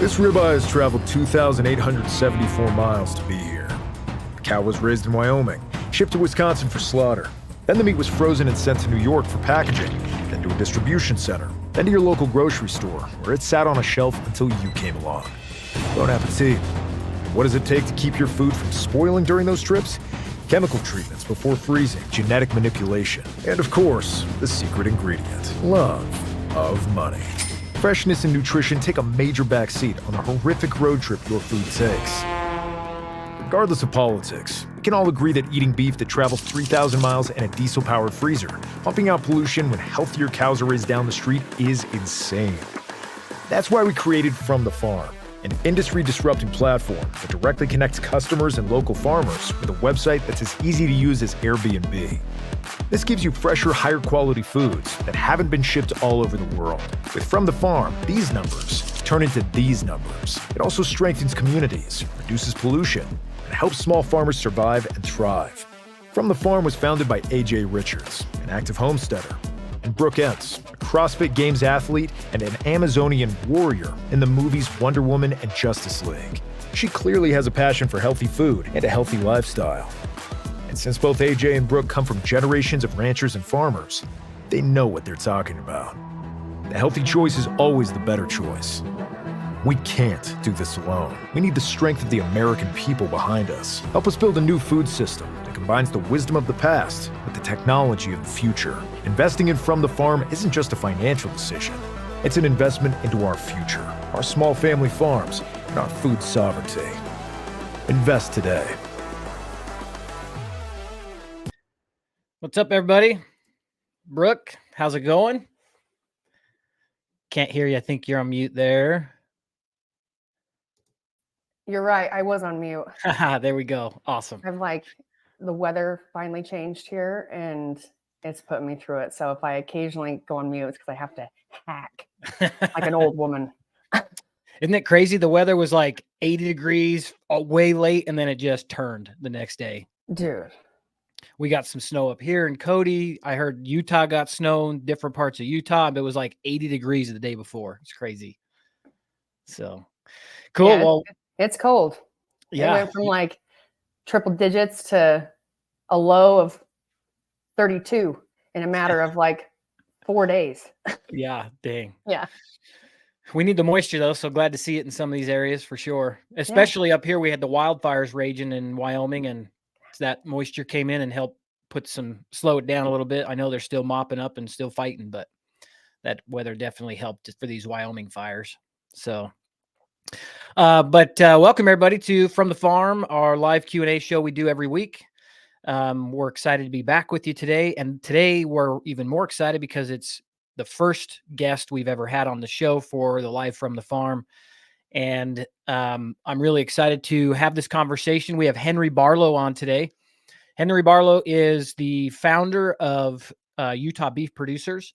This ribeye has traveled 2,874 miles to be here. The cow was raised in Wyoming, shipped to Wisconsin for slaughter. Then the meat was frozen and sent to New York for packaging, then to a distribution center, then to your local grocery store, where it sat on a shelf until you came along. Bon appetit. What does it take to keep your food from spoiling during those trips? Chemical treatments before freezing, genetic manipulation, and of course, the secret ingredient, love of money. Freshness and nutrition take a major backseat on the horrific road trip your food takes. Regardless of politics, we can all agree that eating beef that travels 3,000 miles in a diesel-powered freezer, pumping out pollution when healthier cows are raised down the street, is insane. That's why we created From the Farm, an industry-disrupting platform that directly connects customers and local farmers with a website that's as easy to use as Airbnb. This gives you fresher, higher-quality foods that haven't been shipped all over the world. With From the Farm, these numbers turn into these numbers. It also strengthens communities, reduces pollution, and helps small farmers survive and thrive. From the Farm was founded by A.J. Richards, an active homesteader, and Brooke Entz, a CrossFit Games athlete and an Amazonian warrior in the movies Wonder Woman and Justice League. She clearly has a passion for healthy food and a healthy lifestyle. And since both AJ and Brooke come from generations of ranchers and farmers, they know what they're talking about. The healthy choice is always the better choice. We can't do this alone. We need the strength of the American people behind us. Help us build a new food system that combines the wisdom of the past with the technology of the future. Investing in From the Farm isn't just a financial decision. It's an investment into our future, our small family farms, and our food sovereignty. Invest today. What's up, everybody? Brooke, how's it going? Can't hear you. I think you're on mute there. You're right. I was on mute. There we go. Awesome. I'm like, the weather finally changed here and it's putting me through it. So if I occasionally go on mute, it's because I have to hack like an old woman. Isn't it crazy? The weather was like 80 degrees way late and then it just turned the next day. Dude. We got some snow up here in Cody. I heard Utah got snow in different parts of Utah, but it was like 80 degrees the day before. It's crazy. So cool. Yeah, well, it's cold. Yeah. It went from like triple digits to a low of 32 in a matter of like 4 days. Yeah. Dang. Yeah. We need the moisture though. So glad to see it in some of these areas for sure. Especially up here. We had the wildfires raging in Wyoming and that moisture came in and helped slow it down a little bit. I know they're still mopping up and still fighting, but that weather definitely helped for these Wyoming fires. So, welcome everybody to From the Farm, our live Q&A show we do every week. We're excited to be back with you today. And today we're even more excited because it's the first guest we've ever had on the show for the live From the Farm. And I'm really excited to have this conversation. We have Henry Barlow on today. Henry Barlow is the founder of Utah Beef Producers.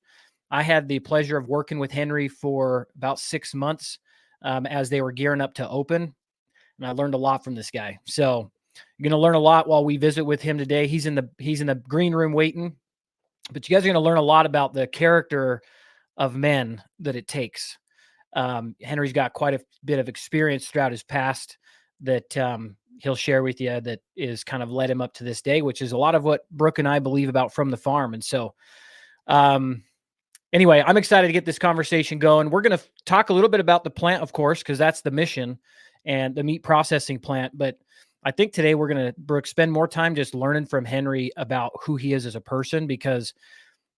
I had the pleasure of working with Henry for about 6 months as they were gearing up to open. And I learned a lot from this guy. So you're going to learn a lot while we visit with him today. He's in the green room waiting. But you guys are going to learn a lot about the character of men that it takes. Henry's got quite a bit of experience throughout his past that he'll share with you that is kind of led him up to this day, which is a lot of what Brooke and I believe about From the Farm. And so anyway, I'm excited to get this conversation going. We're going to talk a little bit about the plant, of course, because that's the mission and the meat processing plant. But I think today we're going to, Brooke, spend more time just learning from Henry about who he is as a person, because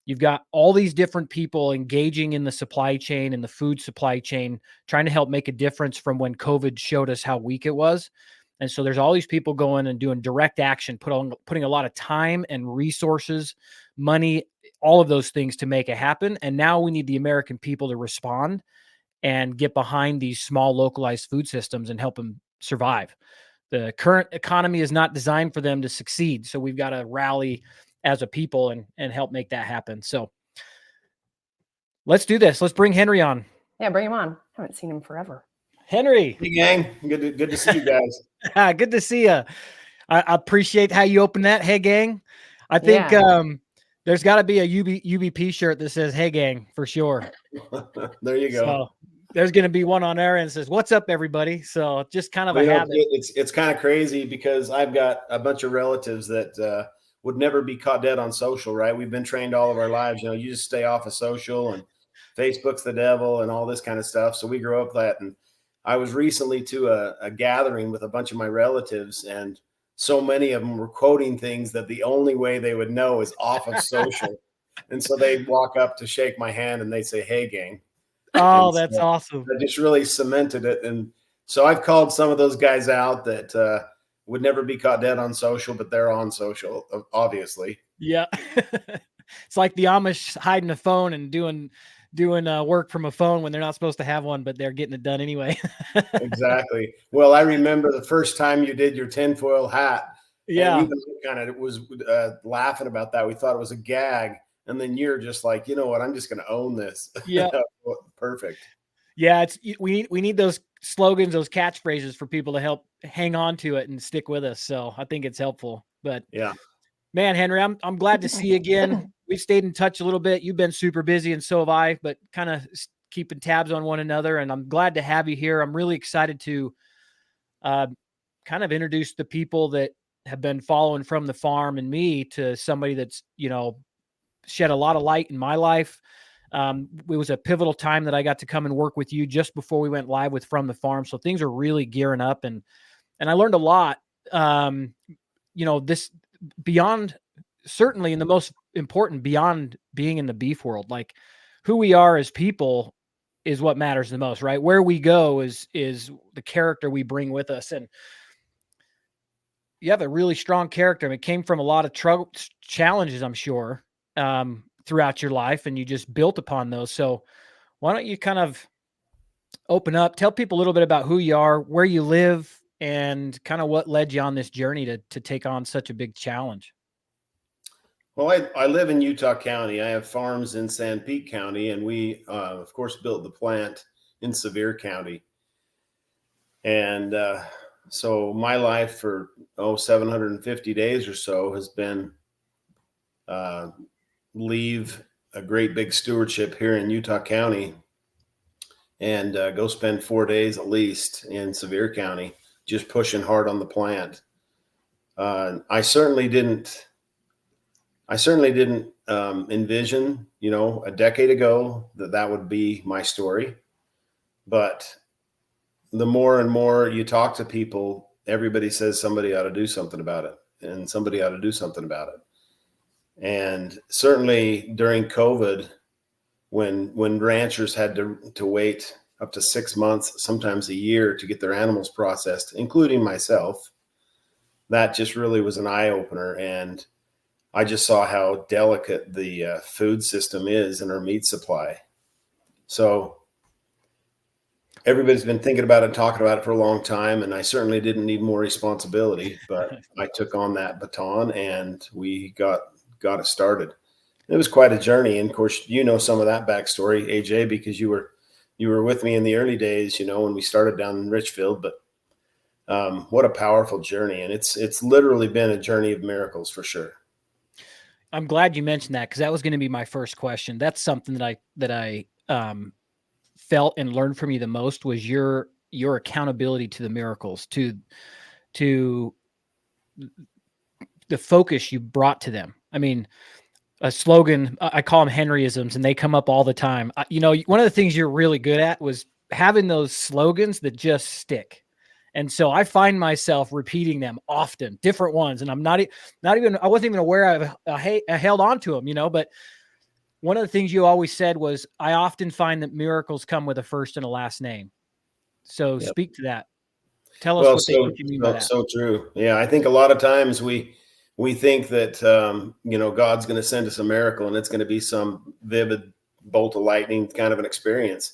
you've got all these different people engaging in the supply chain and the food supply chain, trying to help make a difference from when COVID showed us how weak it was. And so there's all these people going and doing direct action, putting a lot of time and resources, money, all of those things to make it happen. And now we need the American people to respond and get behind these small localized food systems and help them survive. The current economy is not designed for them to succeed. So we've got to rally as a people and help make that happen. So let's do this. Let's bring Henry on. Yeah, bring him on. I haven't seen him forever. Henry. Hey, gang. Good to see you guys. Good to see you. I appreciate how you open that. Hey, gang. I think there's got to be a UBP shirt that says, hey, gang, for sure. There you go. So, there's going to be one on there and says, "What's up, everybody?" So just kind of a habit. It's kind of crazy because I've got a bunch of relatives that would never be caught dead on social, right? We've been trained all of our lives, you just stay off of social, and Facebook's the devil and all this kind of stuff. So we grew up that. And I was recently to a gathering with a bunch of my relatives, and so many of them were quoting things that the only way they would know is off of social. And so they'd walk up to shake my hand and they'd say, "Hey, gang." Oh, that's awesome. That just really cemented it. And so I've called some of those guys out that would never be caught dead on social, but they're on social, obviously. Yeah. It's like the Amish hiding a phone and doing work from a phone when they're not supposed to have one, but they're getting it done anyway. Exactly. Well, I remember the first time you did your tinfoil hat. Yeah. And even kind of was laughing about that. We thought it was a gag. And then you're just like, you know what? I'm just going to own this. Yeah. Perfect. Yeah. We need those slogans, those catchphrases for people to help hang on to it and stick with us. So I think it's helpful. But yeah, man, Henry, I'm glad to see you again. We've stayed in touch a little bit. You've been super busy, and so have I, but kind of keeping tabs on one another. And I'm glad to have you here. I'm really excited to kind of introduce the people that have been following From the Farm and me to somebody that's, shed a lot of light in my life. It was a pivotal time that I got to come and work with you just before we went live with From the Farm. So things are really gearing up, and I learned a lot. This beyond, certainly, and the most important, beyond being in the beef world, like who we are as people is what matters the most, right? Where we go is the character we bring with us. And you have a really strong character. I mean, it came from a lot of challenges, I'm sure, throughout your life, and you just built upon those. So why don't you kind of open up, tell people a little bit about who you are, where you live, and kind of what led you on this journey to take on such a big challenge. Well, I live in Utah County. I have farms in San Pete County, and we, of course, built the plant in Sevier County. And so my life for 750 days or so has been leave a great big stewardship here in Utah County and go spend 4 days at least in Sevier County, just pushing hard on the plant. I certainly didn't envision, a decade ago that would be my story. But the more and more you talk to people, everybody says somebody ought to do something about it, and somebody ought to do something about it. And certainly during COVID, when ranchers had to wait up to 6 months, sometimes a year, to get their animals processed, including myself, that just really was an eye opener. And I just saw how delicate the food system is in our meat supply. So everybody's been thinking about it and talking about it for a long time, and I certainly didn't need more responsibility, but I took on that baton and we got it started. It was quite a journey. And of course, some of that backstory, AJ, because you were with me in the early days, when we started down in Richfield. But what a powerful journey. And it's literally been a journey of miracles for sure. I'm glad you mentioned that, because that was going to be my first question. That's something that I felt and learned from you the most, was your accountability to the miracles, to the focus you brought to them. I mean, a slogan, I call them Henryisms, and they come up all the time. One of the things you're really good at was having those slogans that just stick. And so I find myself repeating them often, different ones. And I'm I wasn't even aware I held on to them, but one of the things you always said was, I often find that miracles come with a first and a last name. So Yep. Speak to that. Tell us what you mean by that. So true. Yeah. I think a lot of times we think that, God's going to send us a miracle and it's going to be some vivid bolt of lightning kind of an experience.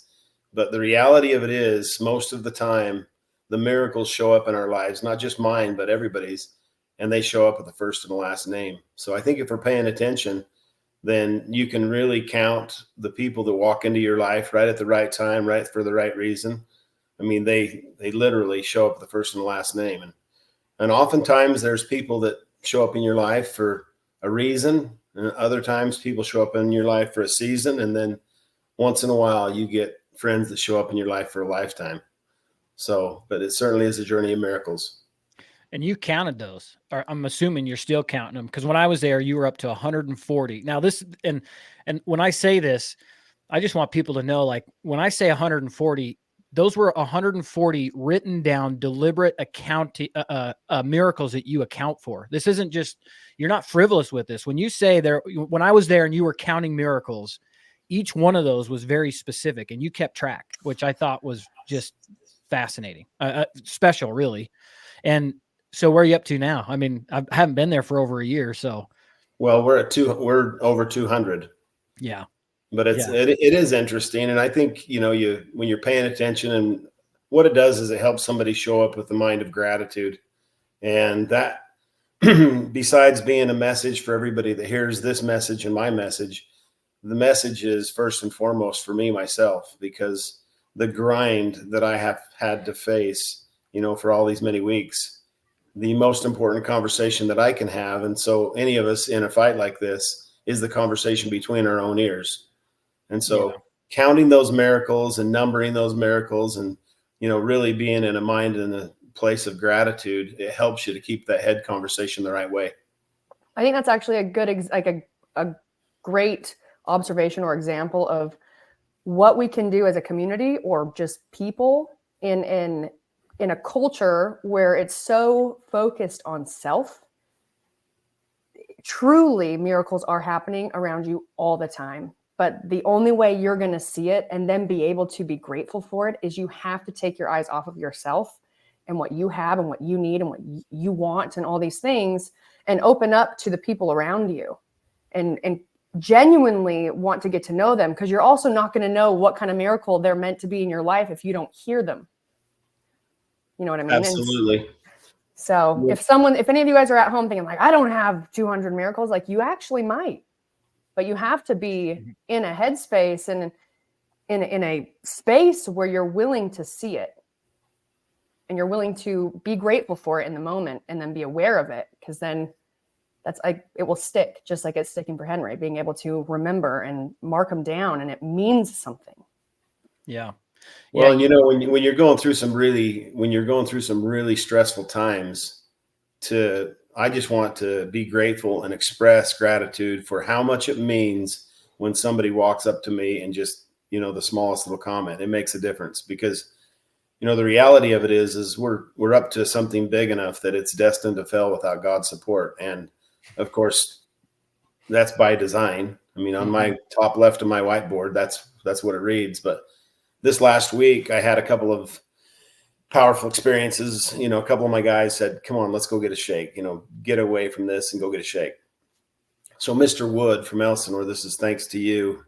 But the reality of it is, most of the time, the miracles show up in our lives, not just mine, but everybody's, and they show up with the first and the last name. So I think if we're paying attention, then you can really count the people that walk into your life right at the right time, right for the right reason. I mean, they literally show up with the first and the last name. And oftentimes there's people that show up in your life for a reason. And other times people show up in your life for a season. And then once in a while you get friends that show up in your life for a lifetime. So, but it certainly is a journey of miracles. And you counted those, or I'm assuming you're still counting them, because when I was there, you were up to 140. Now this, and when I say this, I just want people to know, like, when I say 140, those were 140 written down, deliberate miracles that you account for. This isn't just, you're not frivolous with this. When you say when I was there and you were counting miracles, each one of those was very specific, and you kept track, which I thought was just fascinating, special, really. And so where are you up to now? I mean, I haven't been there for over a year, so. Well, we're over 200. Yeah. But it is interesting. And I think, when you're paying attention, and what it does is it helps somebody show up with the mind of gratitude. And that, besides being a message for everybody that hears this message and my message, the message is first and foremost for me, myself, because the grind that I have had to face, for all these many weeks, the most important conversation that I can have. And so any of us in a fight like this is the conversation between our own ears. And so counting those miracles and numbering those miracles and, really being in a mind and a place of gratitude, it helps you to keep that head conversation the right way. I think that's actually a good, a great observation or example of what we can do as a community or just people in a culture where it's so focused on self. Truly, miracles are happening around you all the time. But the only way you're going to see it and then be able to be grateful for it is you have to take your eyes off of yourself and what you have and what you need and what you want and all these things, and open up to the people around you and genuinely want to get to know them, because you're also not going to know what kind of miracle they're meant to be in your life if you don't hear them. You know what I mean? Absolutely. So if any of you guys are at home thinking like, I don't have 200 miracles, like, you actually might. But you have to be in a headspace and in a space where you're willing to see it and you're willing to be grateful for it in the moment and then be aware of it, because then it will stick, just like it's sticking for Henry, being able to remember and mark them down, and it means something. Yeah. Well, when you're going through some really stressful times, I just want to be grateful and express gratitude for how much it means when somebody walks up to me and just, the smallest little comment. It makes a difference, because, the reality of it is we're up to something big enough that it's destined to fail without God's support. And of course, that's by design. I mean, on my top left of my whiteboard, that's what it reads. But this last week, I had a couple of powerful experiences. A couple of my guys said, come on, let's go get a shake, get away from this and go get a shake. So Mr. Wood from Elsinore, this is thanks to you.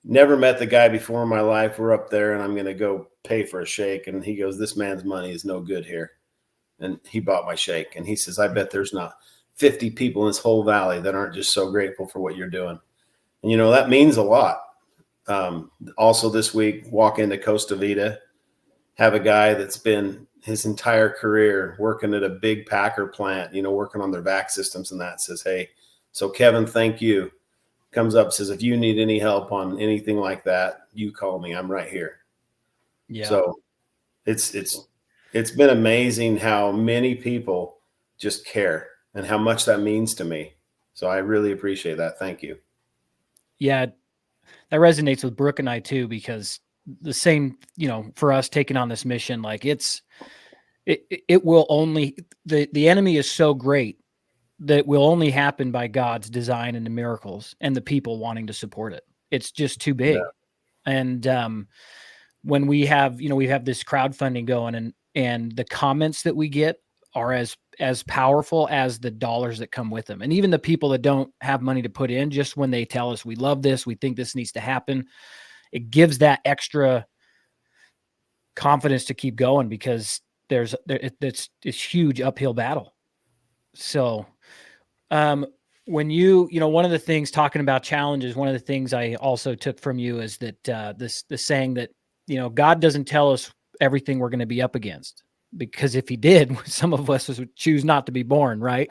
Never met the guy before in my life. We're up there and I'm going to go pay for a shake. And he goes, this man's money is no good here. And he bought my shake. And he says, I bet there's not 50 people in this whole valley that aren't just so grateful for what you're doing. And, that means a lot. Also this week, walk into Costa Vida, have a guy that's been his entire career working at a big Packer plant, working on their vac systems, and that says, hey, so Kevin, thank you. Comes up, says, if you need any help on anything like that, you call me. I'm right here. Yeah. So it's been amazing how many people just care and how much that means to me. So I really appreciate that. Thank you. Yeah, that resonates with Brooke and I too, because the same, for us taking on this mission, like it will only, the enemy is so great that will only happen by God's design and the miracles and the people wanting to support it. It's just too big. Yeah. And when we have this crowdfunding going and the comments that we get are as powerful as the dollars that come with them. And even the people that don't have money to put in, just when they tell us, we love this, we think this needs to happen, it gives that extra confidence to keep going, because it's huge uphill battle. So when one of the things, talking about challenges, one of the things I also took from you is that the saying that, God doesn't tell us everything we're going to be up against, because if he did, some of us would choose not to be born, right?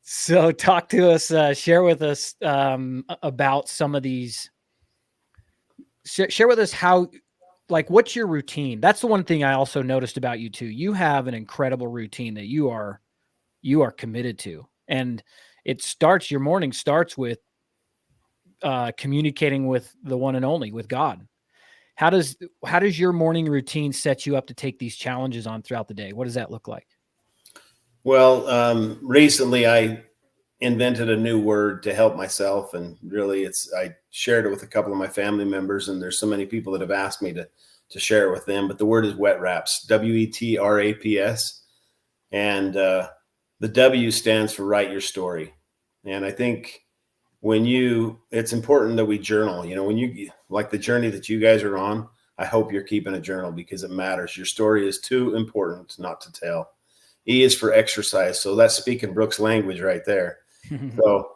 So talk to us, share with us about some of these share with us how, like, what's your routine? That's the one thing I also noticed about you too. You have an incredible routine that you are committed to. And your morning starts with communicating with the one and only, with God. How does your morning routine set you up to take these challenges on throughout the day? What does that look like? Well, recently I invented a new word to help myself, and really I shared it with a couple of my family members, and there's so many people that have asked me to share it with them, but the word is wet wraps, WETRAPS. And the W stands for write your story. And I think it's important that we journal, when you, like the journey that you guys are on, I hope you're keeping a journal because it matters. Your story is too important not to tell. E is for exercise. So that's speaking Brooke's language right there. So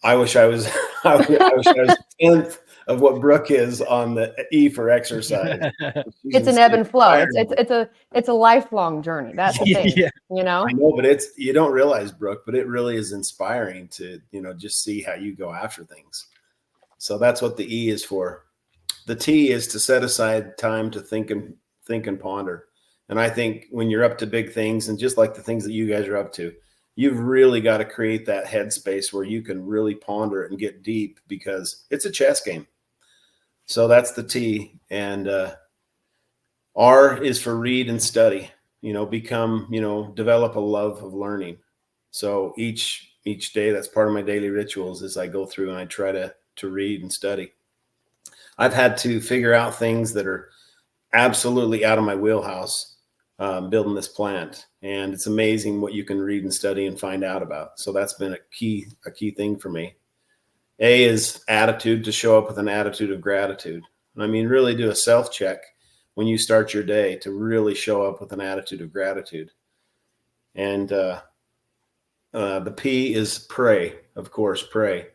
I wish I was, I wish I was a tenth of what Brooke is on the E for exercise. It's an ebb and flow. It's a lifelong journey. That's the thing, Yeah. I know, but you don't realize, Brooke, but it really is inspiring to, just see how you go after things. So that's what the E is for. The T is to set aside time to think and ponder. And I think when you're up to big things, and just like the things that you guys are up to, you've really got to create that headspace where you can really ponder it and get deep, because it's a chess game. So that's the T. And R is for read and study, develop a love of learning. So each day, that's part of my daily rituals, is I go through and I try to read and study. I've had to figure out things that are absolutely out of my wheelhouse, building this plant. And it's amazing what you can read and study and find out about. So that's been a key thing for me. A is attitude, to show up with an attitude of gratitude. I mean, really do a self-check when you start your day, to really show up with an attitude of gratitude. And the P is pray, of course, pray.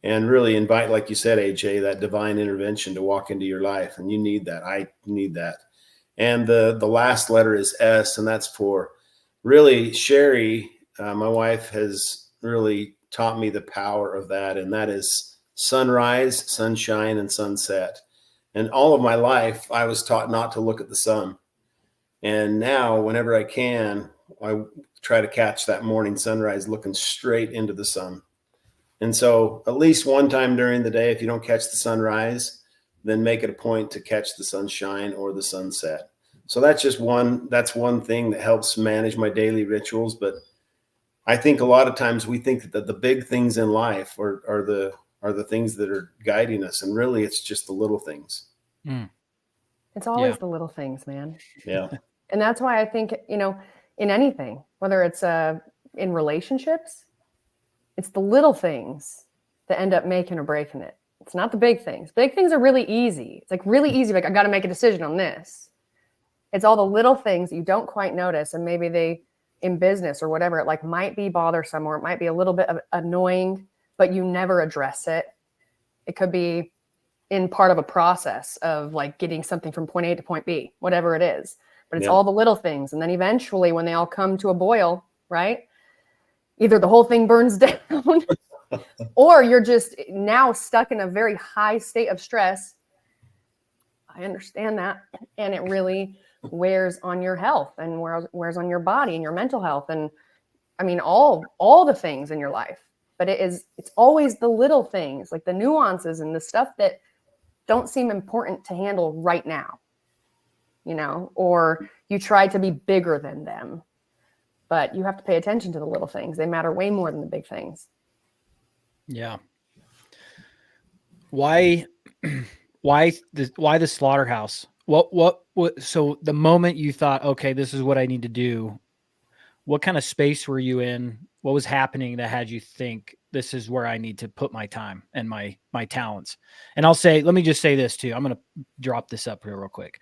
And really invite, like you said, AJ, that divine intervention to walk into your life. And you need that. I need that. And the last letter is S, and that's for really Sherry. My wife has really taught me the power of that. And that is sunrise, sunshine, and sunset. And all of my life, I was taught not to look at the sun. And now, whenever I can, I try to catch that morning sunrise looking straight into the sun. And so at least one time during the day, if you don't catch the sunrise, then make it a point to catch the sunshine or the sunset. So that's one thing that helps manage my daily rituals. But I think a lot of times we think that the big things in life are the things that are guiding us. And really, it's just the little things. It's always the little things, man. Yeah. And that's why I think, in anything, whether it's in relationships, it's the little things that end up making or breaking it. It's not the big things. Big things are really easy. It's like really easy. Like, I got to make a decision on this. It's all the little things that you don't quite notice. And maybe in business or whatever, it like might be bothersome, or it might be a little bit of annoying, but you never address it. It could be in part of a process of like getting something from point A to point B, whatever it is. But it's all the little things. And then eventually, when they all come to a boil, right? Either the whole thing burns down or you're just now stuck in a very high state of stress. I understand that. And it really wears on your health and wears on your body and your mental health. And I mean, all the things in your life. But it's always the little things, like the nuances and the stuff that don't seem important to handle right now, or you try to be bigger than them. But you have to pay attention to the little things. They matter way more than the big things. Yeah. Why the slaughterhouse? What so the moment you thought, okay, this is what I need to do, what kind of space were you in? What was happening that had you think this is where I need to put my time and my talents? And let me just say this too. I'm going to drop this up here real quick.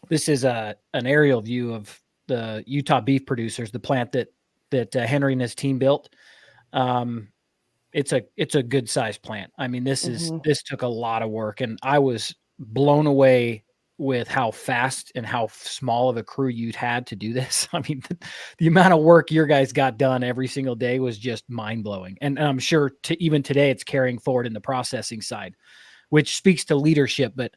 This is an aerial view of the Utah beef producers, the plant that Henry and his team built. It's a good sized plant. I mean, this took a lot of work, and I was blown away with how fast and how small of a crew you'd had to do this. I mean, the amount of work your guys got done every single day was just mind blowing. And I'm sure even today it's carrying forward in the processing side. which speaks to leadership. But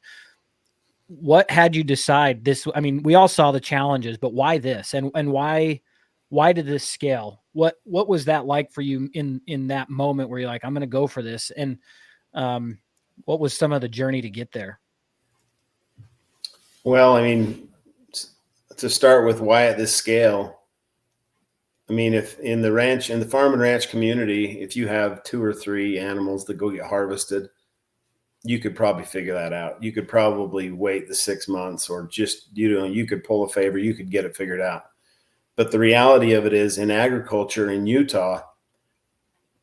what had you decide this? I mean, we all saw the challenges, but why this? And why did this scale? What was that like for you in that moment where you're like, I'm going to go for this? And what was some of the journey to get there? Well, I mean, to start with, why at this scale? I mean, if in the farm and ranch community, if you have 2 or 3 animals that go get harvested, you could probably figure that out. You could probably wait the 6 months, or just, you could pull a favor, you could get it figured out. But the reality of it is, in agriculture in Utah,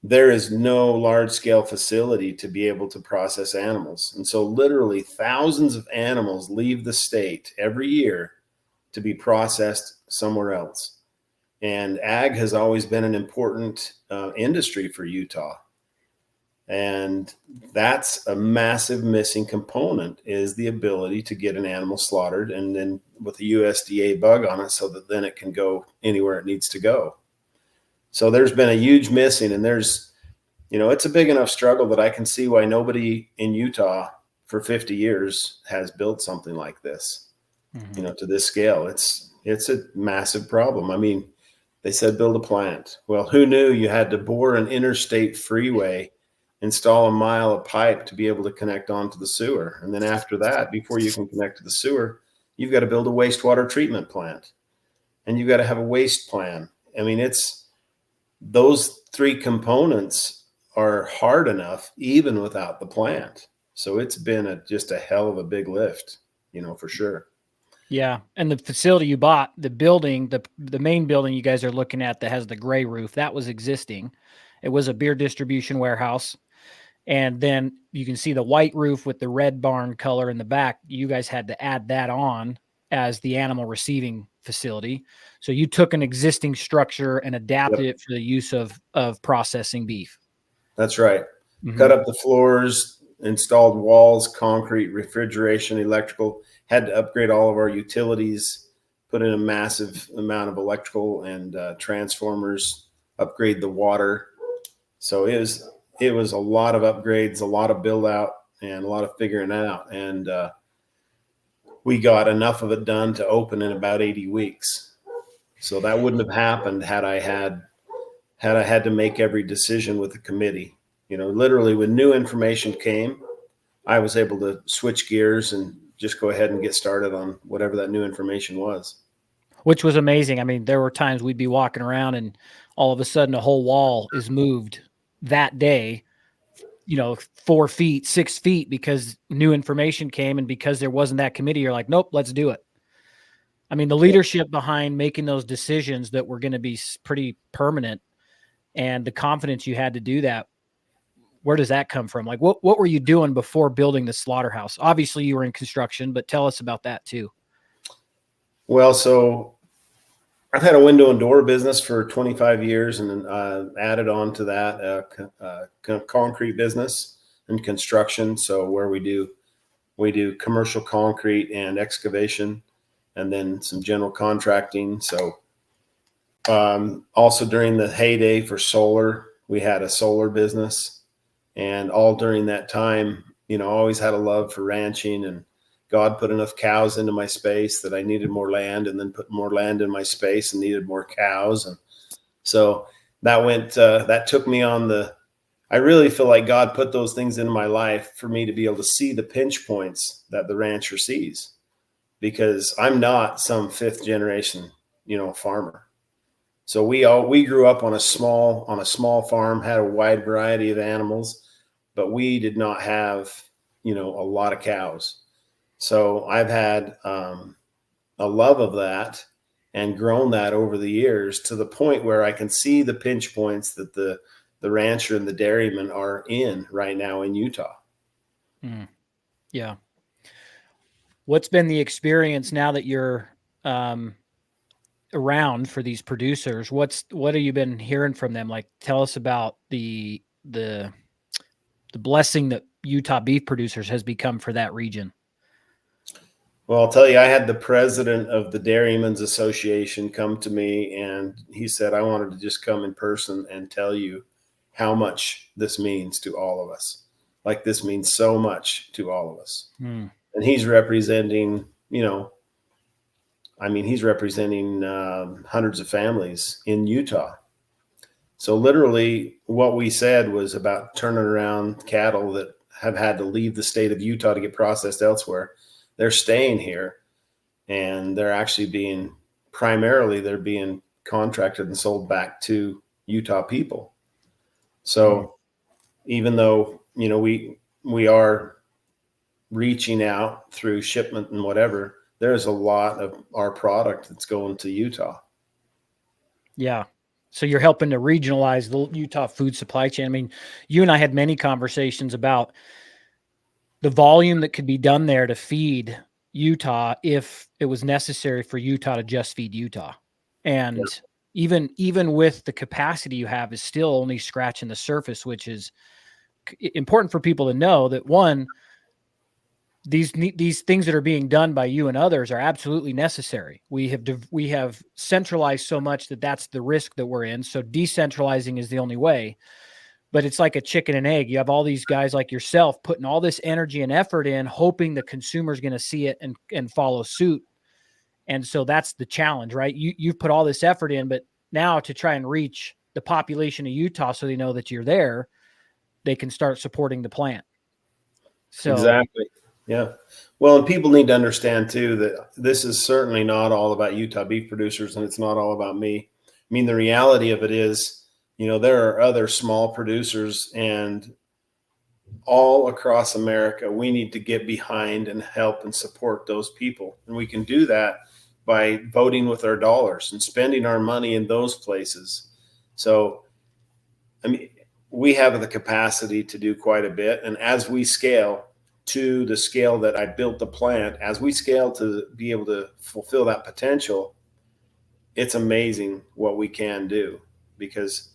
there is no large scale facility to be able to process animals. And so literally thousands of animals leave the state every year to be processed somewhere else. And ag has always been an important industry for Utah. And that's a massive missing component, is the ability to get an animal slaughtered and then with a USDA bug on it, so that then it can go anywhere it needs to go. So there's been a huge missing, and it's a big enough struggle that I can see why nobody in Utah for 50 years has built something like this, to this scale. It's a massive problem. I mean, they said build a plant. Well, who knew you had to bore an interstate freeway, install a mile of pipe to be able to connect onto the sewer. And then after that, before you can connect to the sewer, you've got to build a wastewater treatment plant, and you've got to have a waste plan. I mean, those 3 components are hard enough even without the plant. So it's been just a hell of a big lift, for sure. Yeah. And the facility you bought, the building, the main building you guys are looking at that has the gray roof, that was existing. It was a beer distribution warehouse. And then you can see the white roof with the red barn color in the back. You guys had to add that on as the animal receiving facility. So you took an existing structure and adapted it for the use of processing beef. That's right. Cut up the floors, installed walls, concrete, refrigeration, electrical, had to upgrade all of our utilities, put in a massive amount of electrical and transformers, upgrade the water. So it was a lot of upgrades, a lot of build out, and a lot of figuring out. And we got enough of it done to open in about 80 weeks. So that wouldn't have happened had I had to make every decision with the committee. Literally when new information came, I was able to switch gears and just go ahead and get started on whatever that new information was. Which was amazing. I mean, there were times we'd be walking around and all of a sudden a whole wall is moved that day, 4 feet, 6 feet, because new information came. And because there wasn't that committee, you're like, nope, let's do it. I mean, the leadership behind making those decisions that were going to be pretty permanent, and the confidence you had to do that, where does that come from? Like, what were you doing before building the slaughterhouse? Obviously you were in construction, but tell us about that too. Well, so I've had a window and door business for 25 years, and then added on to that concrete business and construction. So where we do commercial concrete and excavation, and then some general contracting. So also during the heyday for solar, we had a solar business, and all during that time, always had a love for ranching, and God put enough cows into my space that I needed more land, and then put more land in my space and needed more cows. And so that took me on I really feel like God put those things in my life for me to be able to see the pinch points that the rancher sees, because I'm not some 5th generation, farmer. So we grew up on a small farm, had a wide variety of animals, but we did not have, a lot of cows. So I've had a love of that and grown that over the years to the point where I can see the pinch points that the rancher and the dairyman are in right now in Utah. Yeah. What's been the experience now that you're around for these producers? What have you been hearing from them? Like, tell us about the blessing that Utah beef producers has become for that region. Well, I'll tell you, I had the president of the Dairymen's Association come to me, and he said, I wanted to just come in person and tell you how much this means to all of us. like this means so much to all of us. Hmm. And he's representing, he's representing hundreds of families in Utah. So literally what we said was about turning around cattle that have had to leave the state of Utah to get processed elsewhere. They're staying here, and they're actually being contracted and sold back to Utah people. So even though, we are reaching out through shipment and whatever, there's a lot of our product that's going to Utah. Yeah. So you're helping to regionalize the Utah food supply chain. I mean, you and I had many conversations about the volume that could be done there to feed Utah if it was necessary for Utah to just feed Utah. And even with the capacity you have is still only scratching the surface, which is important for people to know that one, these things that are being done by you and others are absolutely necessary. We have centralized so much that that's the risk that we're in. So decentralizing is the only way. But it's like a chicken and egg. You have all these guys like yourself putting all this energy and effort in, hoping the consumer's going to see it and follow suit. And so that's the challenge, right? You've put all this effort in, but now to try and reach the population of Utah so they know that you're there, they can start supporting the plant. So exactly. Yeah. Well, and people need to understand too that this is certainly not all about Utah beef producers, and it's not all about me. I mean, the reality of it is, there are other small producers, and all across America, we need to get behind and help and support those people. And we can do that by voting with our dollars and spending our money in those places. So, I mean, we have the capacity to do quite a bit. And as we scale to the scale that I built the plant, as we scale to be able to fulfill that potential, it's amazing what we can do, because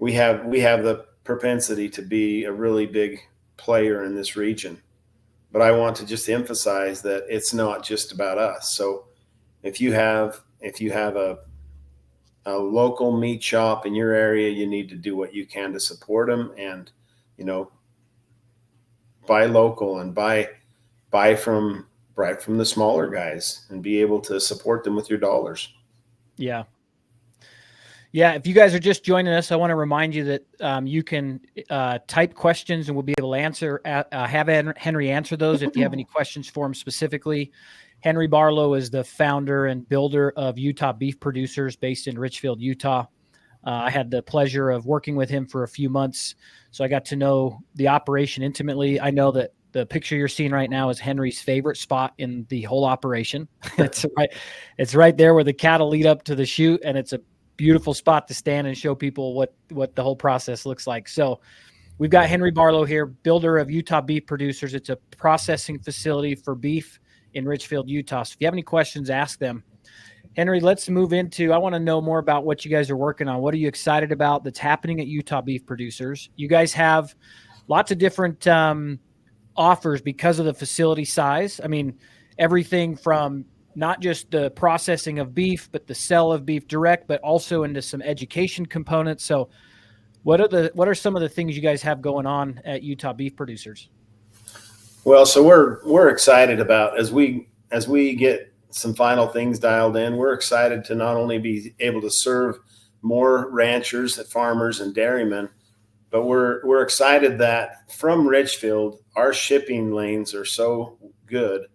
we have the propensity to be a really big player in this region. But I want to just emphasize that it's not just about us. So if you have a local meat shop in your area, you need to do what you can to support them, and buy local and buy from the smaller guys and be able to support them with your dollars. yeah. Yeah, if you guys are just joining us, I want to remind you that you can type questions and we'll be able to have Henry answer those if you have any questions for him specifically. Henry Barlow is the founder and builder of Utah Beef Producers based in Richfield, Utah. I had the pleasure of working with him for a few months, so I got to know the operation intimately. I know that the picture you're seeing right now is Henry's favorite spot in the whole operation. It's right there where the cattle lead up to the chute, and it's a beautiful spot to stand and show people what the whole process looks like. So we've got Henry Barlow here, builder of Utah Beef Producers. It's a processing facility for beef in Richfield, Utah. So if you have any questions, ask them. Henry, let's move into, I want to know more about what you guys are working on. What are you excited about that's happening at Utah Beef Producers? You guys have lots of different offers because of the facility size. I mean, everything from not just the processing of beef, but the sale of beef direct, but also into some education components. So what are some of the things you guys have going on at Utah Beef Producers? Well, so we're excited about, as we get some final things dialed in, we're excited to not only be able to serve more ranchers, farmers, and dairymen, but we're excited that from Richfield, our shipping lanes are so good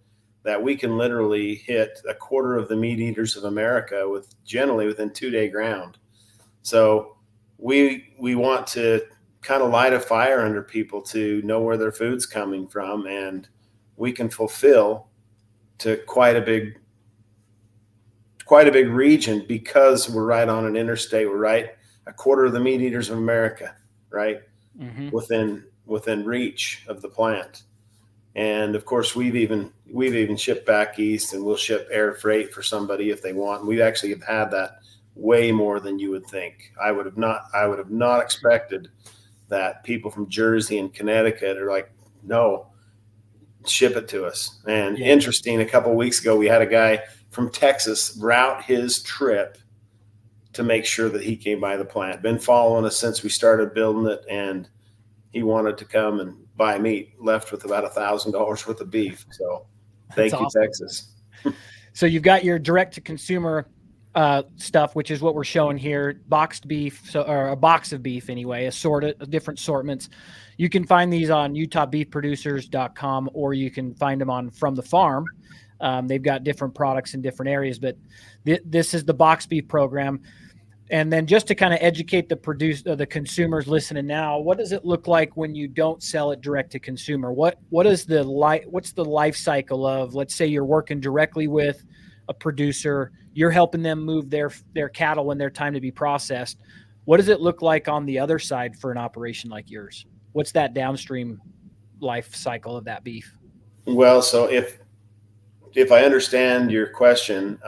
that we can literally hit a quarter of the meat eaters of America generally within 2-day ground. So we want to kind of light a fire under people to know where their food's coming from, and we can fulfill to quite a big region because we're right on an interstate. We're right a quarter of the meat eaters of America, right? Mm-hmm. within reach of the plant. And of course, we've even shipped back east, and we'll ship air freight for somebody if they want. We actually have had that way more than you would think. I would have not expected that people from Jersey and Connecticut are like, no, ship it to us. And interesting, a couple of weeks ago, we had a guy from Texas route his trip to make sure that he came by the plant. Been following us since we started building it, and he wanted to come and buy meat, left with about $1,000 worth of beef. So That's thank you, awesome. Texas. So you've got your direct to consumer stuff, which is what we're showing here, boxed beef, or a box of beef anyway, assorted different assortments. You can find these on utahbeefproducers.com, or you can find them on From the Farm. They've got different products in different areas, but this is the box beef program. And then just to kind of educate the consumers listening now, what does it look like when you don't sell it direct to consumer? What's the life cycle of, let's say you're working directly with a producer, you're helping them move their cattle when they're time to be processed. What does it look like on the other side for an operation like yours? What's that downstream life cycle of that beef? Well, so if I understand your question,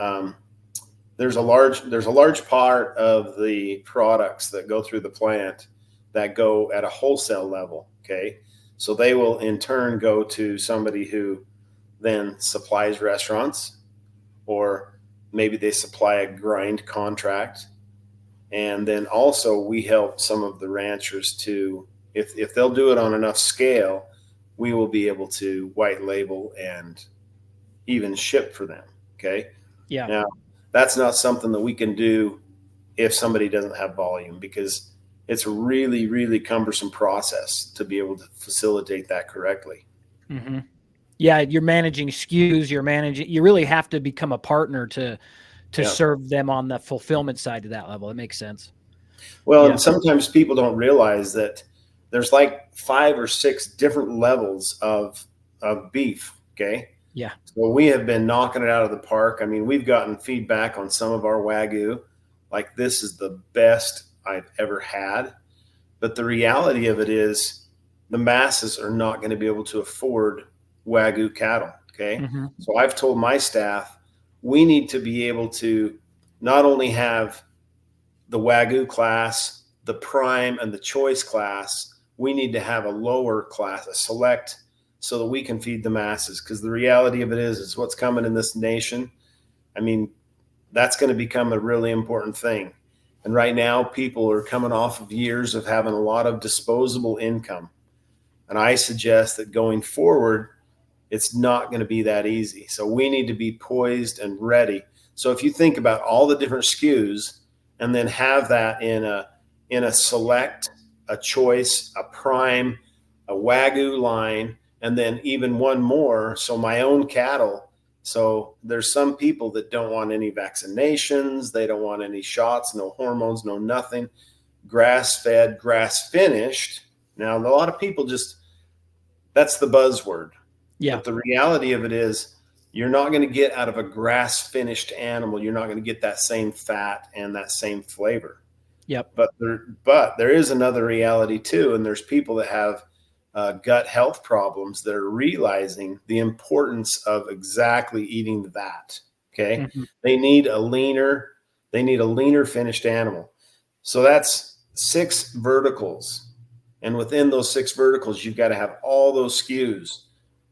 there's a large part of the products that go through the plant that go at a wholesale level. Okay. So they will in turn go to somebody who then supplies restaurants, or maybe they supply a grind contract. And then also we help some of the ranchers to, if they'll do it on enough scale, we will be able to white label and even ship for them. Okay. Yeah. Now, that's not something that we can do if somebody doesn't have volume, because it's a really, really cumbersome process to be able to facilitate that correctly. Mm-hmm. Yeah, you're managing SKUs. You really have to become a partner to serve them on the fulfillment side to that level. It makes sense. Well, Yeah. and sometimes people don't realize that there's like 5 or 6 different levels of beef. Okay. Yeah. So we have been knocking it out of the park. I mean, we've gotten feedback on some of our Wagyu, like this is the best I've ever had. But the reality of it is the masses are not going to be able to afford Wagyu cattle. Okay. Mm-hmm. So I've told my staff, we need to be able to not only have the Wagyu class, the prime, and the choice class, we need to have a lower class, a select, so that we can feed the masses. Because the reality of it is what's coming in this nation. I mean, that's going to become a really important thing. And right now, people are coming off of years of having a lot of disposable income. And I suggest that going forward, it's not going to be that easy. So we need to be poised and ready. So if you think about all the different SKUs and then have that in a select, a choice, a prime, a Wagyu line, and then even one more. So my own cattle. So there's some people that don't want any vaccinations. They don't want any shots, no hormones, no nothing. Grass fed, grass finished. Now, a lot of people that's the buzzword. Yeah. But the reality of it is you're not going to get out of a grass finished animal. You're not going to get that same fat and that same flavor. Yep. But there is another reality too. And there's people that have gut health problems that are realizing the importance of exactly eating that. Okay. Mm-hmm. They need a leaner finished animal. So that's 6 verticals. And within those 6 verticals, you've got to have all those SKUs.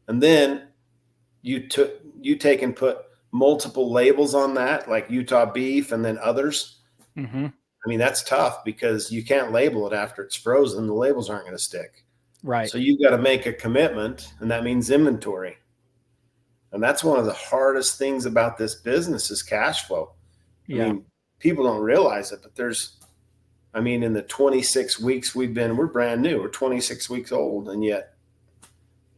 And then you take and put multiple labels on that, like Utah beef and then others. Mm-hmm. I mean, that's tough because you can't label it after it's frozen. The labels aren't going to stick. Right. So you've got to make a commitment, and that means inventory. And that's one of the hardest things about this business is cash flow. Yeah. I mean, people don't realize it, but in the 26 weeks we're brand new. We're 26 weeks old, and yet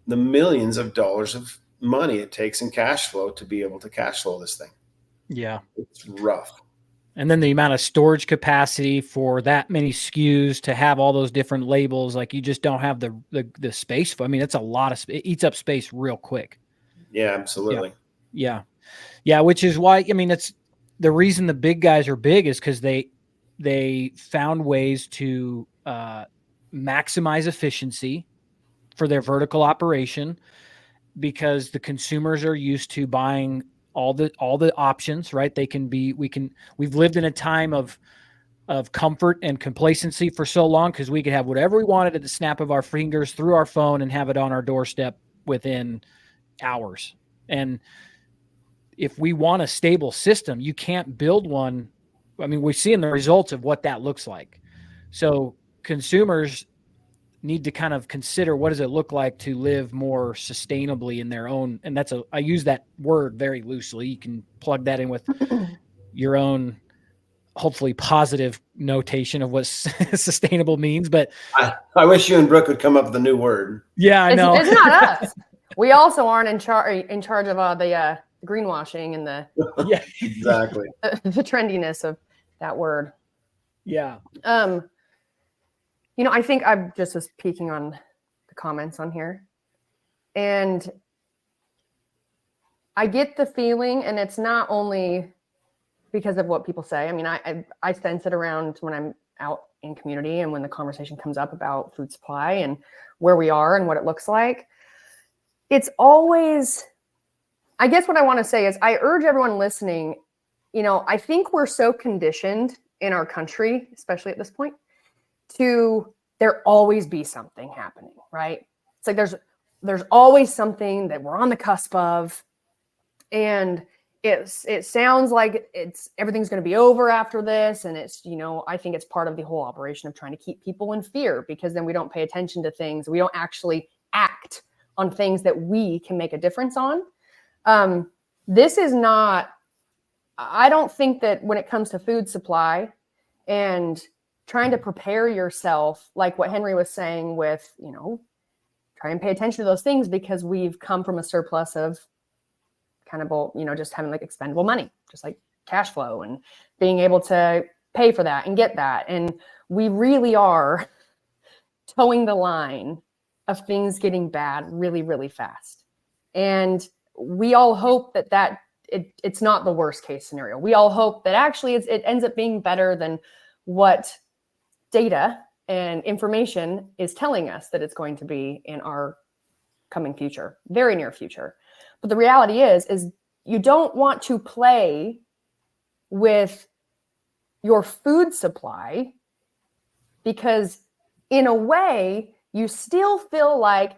the millions of dollars of money it takes in cash flow to be able to cash flow this thing. Yeah. It's rough. And then the amount of storage capacity for that many SKUs to have all those different labels, like you just don't have the space. I mean, it's a lot of it eats up space real quick. Yeah, absolutely. Yeah. Which is why, I mean, it's the reason the big guys are big is because they found ways to maximize efficiency for their vertical operation, because the consumers are used to buying all the options, right? We've lived in a time of comfort and complacency for so long because we could have whatever we wanted at the snap of our fingers through our phone and have it on our doorstep within hours. And if we want a stable system, you can't build one. I mean, we're seeing the results of what that looks like. So consumers, need to kind of consider what does it look like to live more sustainably in their own. And I use that word very loosely. You can plug that in with your own, hopefully positive notation of what sustainable means. But I wish you and Brooke would come up with a new word. yeah, I know. It's not us. We also aren't in charge of the greenwashing and the Yeah, Exactly. the trendiness of that word. yeah. I think I just was peeking on the comments on here, and I get the feeling, and it's not only because of what people say. I mean, I sense it around when I'm out in community and when the conversation comes up about food supply and where we are and what it looks like. It's always, I guess what I want to say is I urge everyone listening, I think we're so conditioned in our country, especially at this point, to there always be something happening, right? It's like there's always something that we're on the cusp of, and it sounds like everything's going to be over after this, and it's I think it's part of the whole operation of trying to keep people in fear, because then we don't pay attention to things, we don't actually act on things that we can make a difference on. This is not, I don't think that when it comes to food supply and trying to prepare yourself, like what Henry was saying with, try and pay attention to those things, because we've come from a surplus of kind of, just having like expendable money, just like cash flow and being able to pay for that and get that. And we really are towing the line of things getting bad really, really fast. And we all hope that it's not the worst case scenario. We all hope that actually it ends up being better than what data and information is telling us that it's going to be in our coming future, very near future. But the reality is you don't want to play with your food supply, because in a way you still feel like,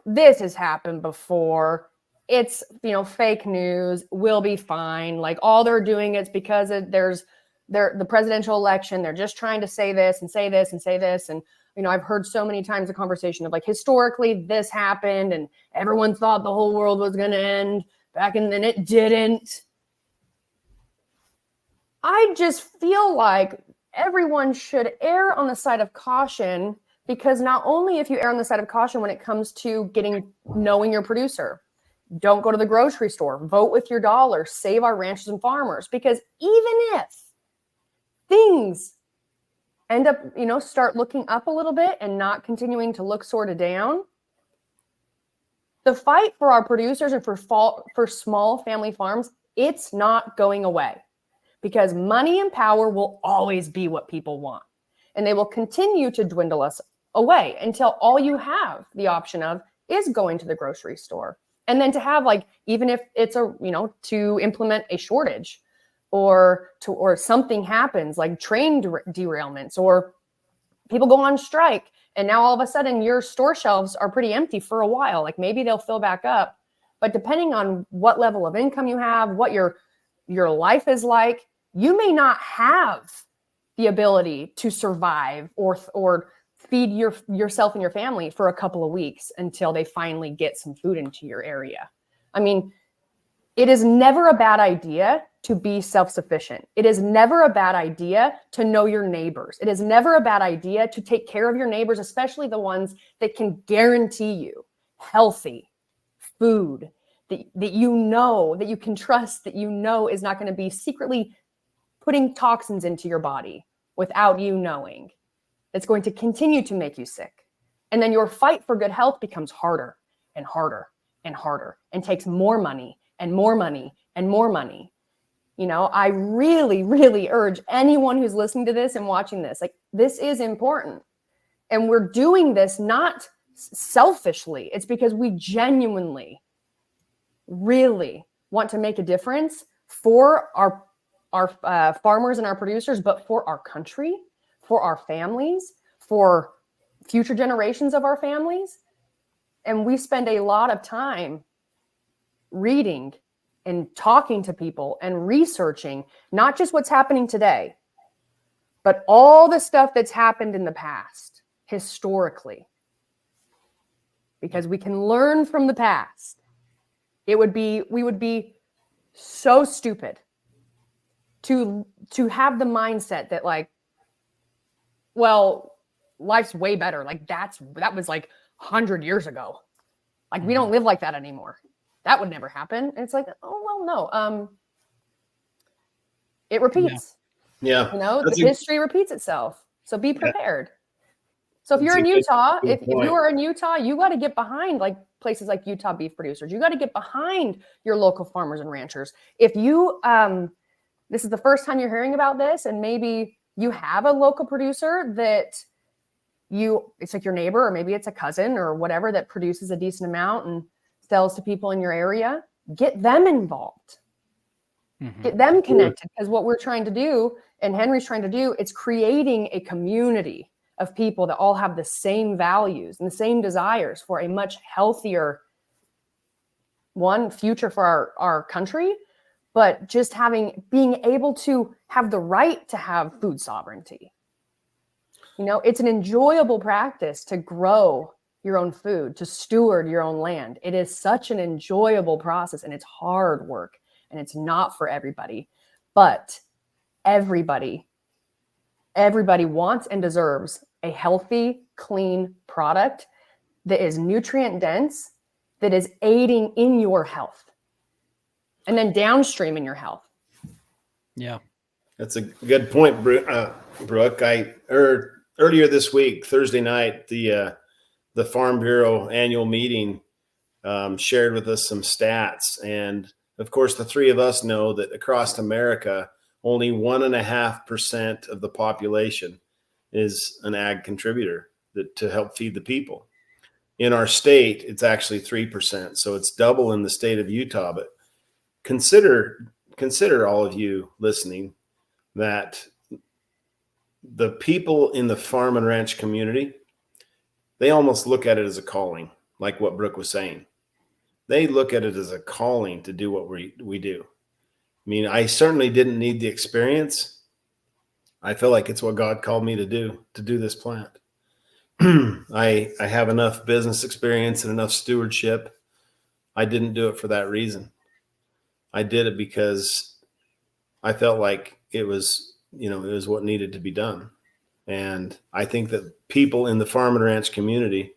this has happened before. It's, fake news. We'll be fine. Like all they're doing it's because there's the presidential election. They're just trying to say this and say this and say this. And, I've heard so many times the conversation of like, historically this happened and everyone thought the whole world was going to end back, and then it didn't. I just feel like everyone should err on the side of caution, because not only if you err on the side of caution when it comes to knowing your producer, don't go to the grocery store, vote with your dollar, save our ranchers and farmers, because even if things end up, start looking up a little bit and not continuing to look sort of down, the fight for our producers and for small family farms, it's not going away, because money and power will always be what people want, and they will continue to dwindle us away until all you have the option of is going to the grocery store. And then to have even if it's to implement a shortage or something happens, like train derailments or people go on strike, and now all of a sudden your store shelves are pretty empty for a while. Like maybe they'll fill back up, but depending on what level of income you have, what your life is like, you may not have the ability to survive or feed yourself and your family for a couple of weeks until they finally get some food into your area. I mean, it is never a bad idea to be self-sufficient. It is never a bad idea to know your neighbors. It is never a bad idea to take care of your neighbors, especially the ones that can guarantee you healthy food that that you can trust, that is not going to be secretly putting toxins into your body without you knowing. It's going to continue to make you sick. And then your fight for good health becomes harder and harder and harder, and takes more money and more money and more money. I really, really urge anyone who's listening to this and watching this, this is important. And we're doing this not selfishly. It's because we genuinely, really want to make a difference for our farmers and our producers, but for our country, for our families, for future generations of our families. And we spend a lot of time reading and talking to people and researching, not just what's happening today, but all the stuff that's happened in the past. historically, because we can learn from the past. We would be so stupid to have the mindset that like, well, life's way better. Like that was like 100 years ago. Like we don't live like that anymore. That would never happen. And it's like, oh, well, no. It repeats. Yeah. The history repeats itself. So be prepared. So if you're in Utah, if you are in Utah, you got to get behind like places like Utah beef producers. You got to get behind your local farmers and ranchers. If you, this is the first time you're hearing about this, and maybe you have a local producer that it's like your neighbor, or maybe it's a cousin or whatever that produces a decent amount and sells to people in your area, get them involved. Get them connected, because what we're trying to do, and Henry's trying to do, it's creating a community of people that all have the same values and the same desires for a much healthier future for our country, but just being able to have the right to have food sovereignty. It's an enjoyable practice to grow your own food, to steward your own land. It is such an enjoyable process, and it's hard work. And it's not for everybody, but everybody wants and deserves a healthy, clean product that is nutrient dense, that is aiding in your health, and then downstream in your health. Yeah. That's a good point, Brooke. Earlier this week, Thursday night, the Farm Bureau annual meeting shared with us some stats. And of course, the three of us know that across America, only 1.5% of the population is an ag contributor to help feed the people. In our state, it's actually 3%. So it's double in the state of Utah. But consider all of you listening that the people in the farm and ranch community, they almost look at it as a calling, like what Brooke was saying. They look at it as a calling to do what we do. I mean, I certainly didn't need the experience. I feel like it's what God called me to do this plant. I have enough business experience and enough stewardship. I didn't do it for that reason. I did it because I felt like it was what needed to be done. And I think that people in the farm and ranch community,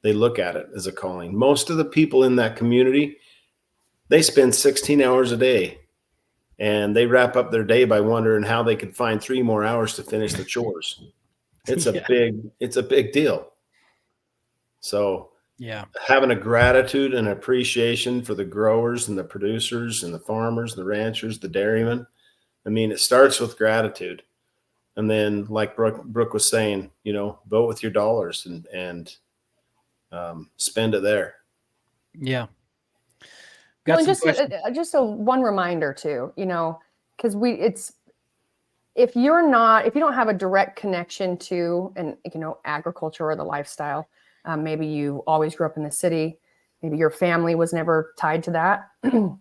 they look at it as a calling. Most of the people in that community, they spend 16 hours a day, and they wrap up their day by wondering how they could find 3 more hours to finish the chores. It's a big deal. So having a gratitude and appreciation for the growers and the producers and the farmers, the ranchers, the dairymen. I mean, it starts with gratitude. And then like Brooke was saying, vote with your dollars and spend it there. Yeah. Well, just one reminder too, because if you don't have a direct connection to agriculture or the lifestyle, maybe you always grew up in the city, maybe your family was never tied to that, and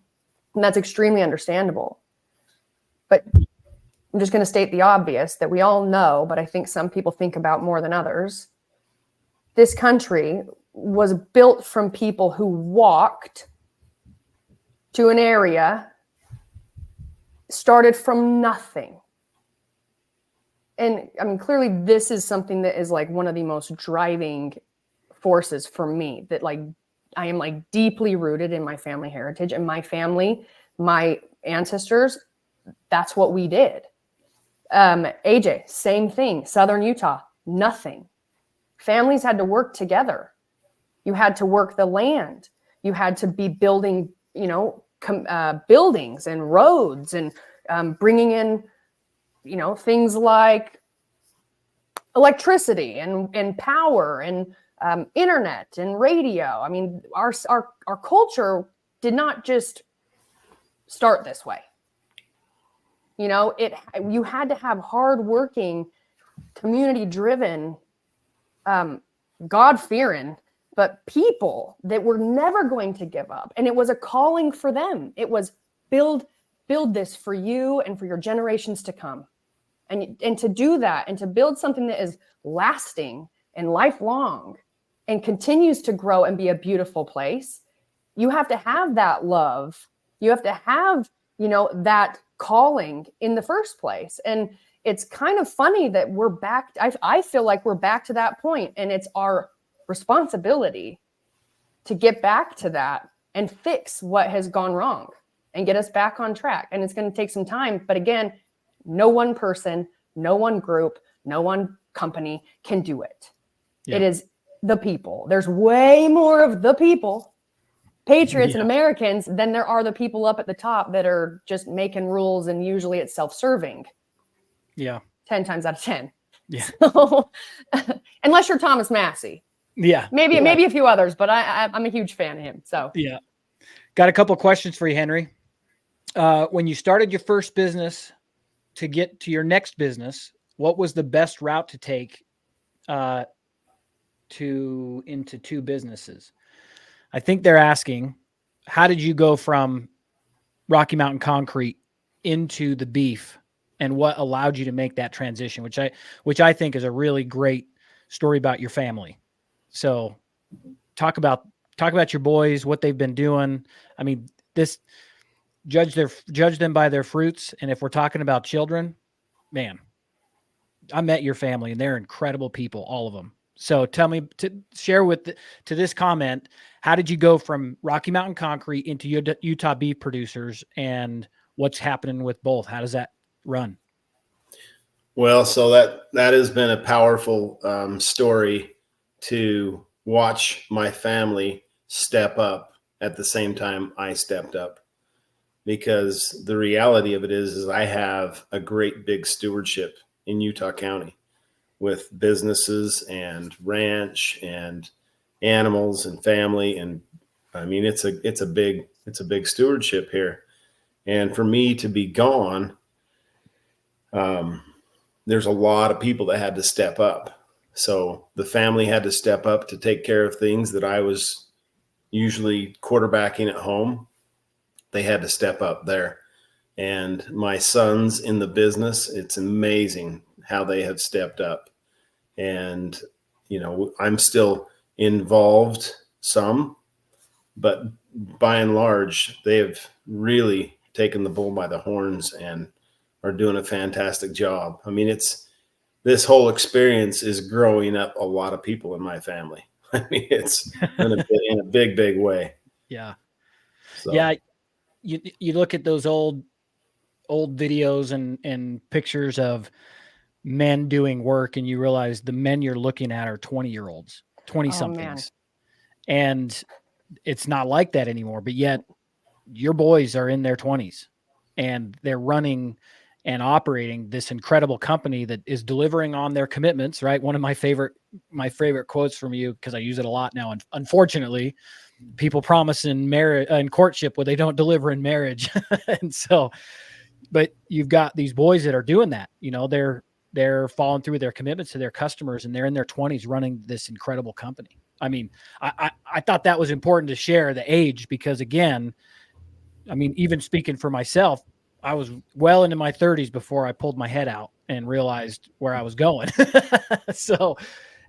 that's extremely understandable. But I'm just going to state the obvious that we all know, but I think some people think about more than others. This country was built from people who walked to an area, started from nothing. And I mean, clearly this is something that is like one of the most driving forces for me, that like, I am like deeply rooted in my family heritage, and my family, my ancestors, that's what we did. AJ, same thing. Southern Utah, nothing. Families had to work together. You had to work the land. You had to be building, buildings and roads and bringing in, things like electricity and power and internet and radio. I mean, our culture did not just start this way. You had to have hardworking, community-driven, God-fearing, but people that were never going to give up. And it was a calling for them. It was build this for you and for your generations to come. And to do that and to build something that is lasting and lifelong and continues to grow and be a beautiful place, you have to have that love. You have to have, that calling in the first place. And it's kind of funny that we're back. I feel like we're back to that point, and it's our responsibility to get back to that and fix what has gone wrong and get us back on track. And it's going to take some time. But again, no one person, no one group, no one company can do it. Yeah. It is the people. There's way more of the people, patriots and Americans, than there are the people up at the top that are just making rules, and usually it's self-serving. Yeah. 10 times out of 10. Yeah. So, unless you're Thomas Massey. Yeah. Maybe a few others, but I'm a huge fan of him. So yeah. Got a couple of questions for you, Henry. When you started your first business to get to your next business, what was the best route to take into two businesses? I think they're asking, how did you go from Rocky Mountain Concrete into the beef, and what allowed you to make that transition, which I think is a really great story about your family. So talk about your boys, what they've been doing. I mean, judge them by their fruits. And if we're talking about children, man, I met your family and they're incredible people, all of them. So tell me, to share to this comment, how did you go from Rocky Mountain Concrete into Utah Beef Producers, and what's happening with both? How does that run? Well, so that has been a powerful story, to watch my family step up at the same time I stepped up, because the reality of it is I have a great big stewardship in Utah County with businesses and ranch and animals and family. And I mean, it's a big stewardship here. And for me to be gone, there's a lot of people that had to step up. So the family had to step up to take care of things that I was usually quarterbacking at home. They had to step up there. And my sons in the business, it's amazing how they have stepped up. And, I'm still involved some, but by and large, they have really taken the bull by the horns and are doing a fantastic job. I mean, this whole experience is growing up a lot of people in my family. I mean, it's in a big, big way. Yeah. So. Yeah. You look at those old videos and pictures of men doing work, and you realize the men you're looking at are 20-year-olds, 20-somethings. And it's not like that anymore. But yet your boys are in their 20s and they're running and operating this incredible company that is delivering on their commitments, right? One of my favorite quotes from you, because I use it a lot now, and unfortunately, people promise in marriage and courtship what they don't deliver in marriage. And so, but you've got these boys that are doing that. They're following through with their commitments to their customers, and they're in their 20s running this incredible company. I mean, I thought that was important to share the age, because again, I mean, even speaking for myself, I was well into my 30s before I pulled my head out and realized where I was going. So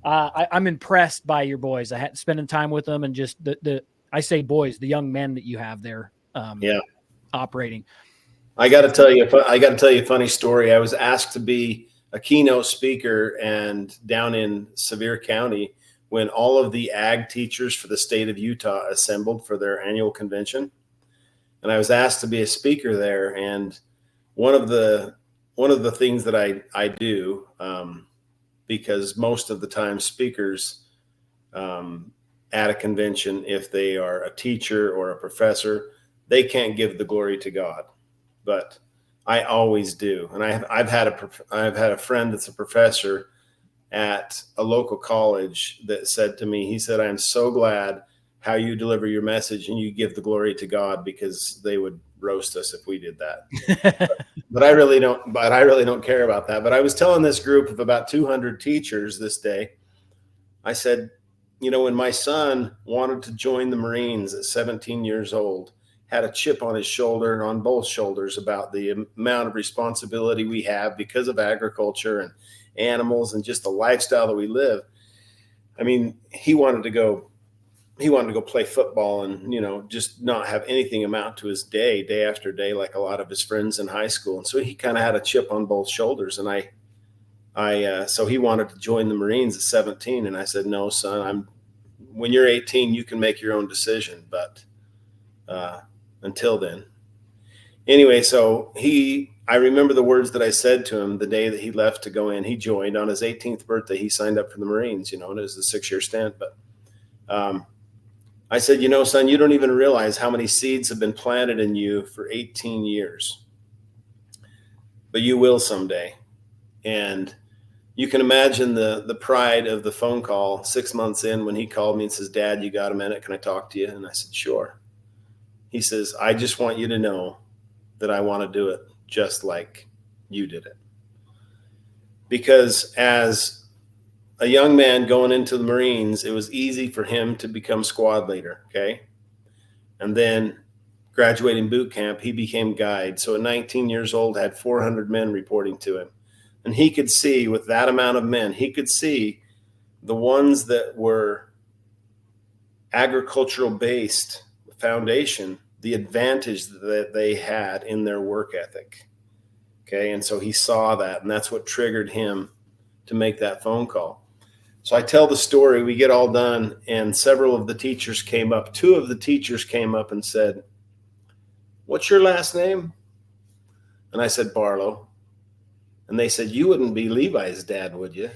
I'm impressed by your boys. I had spending time with them, and just I say boys, the young men that you have there operating. I got to tell you a funny story. I was asked to be a keynote speaker and down in Sevier County when all of the ag teachers for the state of Utah assembled for their annual convention. And I was asked to be a speaker there. And one of the things that I do, because most of the time speakers at a convention, if they are a teacher or a professor, they can't give the glory to God, but I always do. And I've had a friend that's a professor at a local college that said to me, he said, "I'm so glad how you deliver your message and you give the glory to God, because they would roast us if we did that." but I really don't care about that. But I was telling this group of about 200 teachers this day, I said, when my son wanted to join the Marines at 17 years old, had a chip on his shoulder and on both shoulders about the amount of responsibility we have because of agriculture and animals and just the lifestyle that we live. I mean, he wanted to go play football and, just not have anything amount to his day after day, like a lot of his friends in high school. And so he kind of had a chip on both shoulders. And so he wanted to join the Marines at 17. And I said, no, son, when you're 18, you can make your own decision. But, until then, anyway, so I remember the words that I said to him the day that he left to go in. He joined on his 18th birthday. He signed up for the Marines, and it was a 6-year stint. But I said, son, you don't even realize how many seeds have been planted in you for 18 years, but you will someday. And you can imagine the pride of the phone call 6 months in when he called me and says, Dad, you got a minute? Can I talk to you? And I said, sure. He says, I just want you to know that I want to do it just like you did it. Because as a young man going into the Marines, it was easy for him to become squad leader, okay? And then graduating boot camp, he became guide. So at 19 years old, had 400 men reporting to him. And he could see, with that amount of men, he could see the ones that were agricultural based foundation, the advantage that they had in their work ethic. Okay. And so he saw that, and that's what triggered him to make that phone call. So I tell the story, we get all done, and several of the teachers came up. 2 of the teachers came up and said, what's your last name? And I said, Barlow. And they said, you wouldn't be Levi's dad, would you?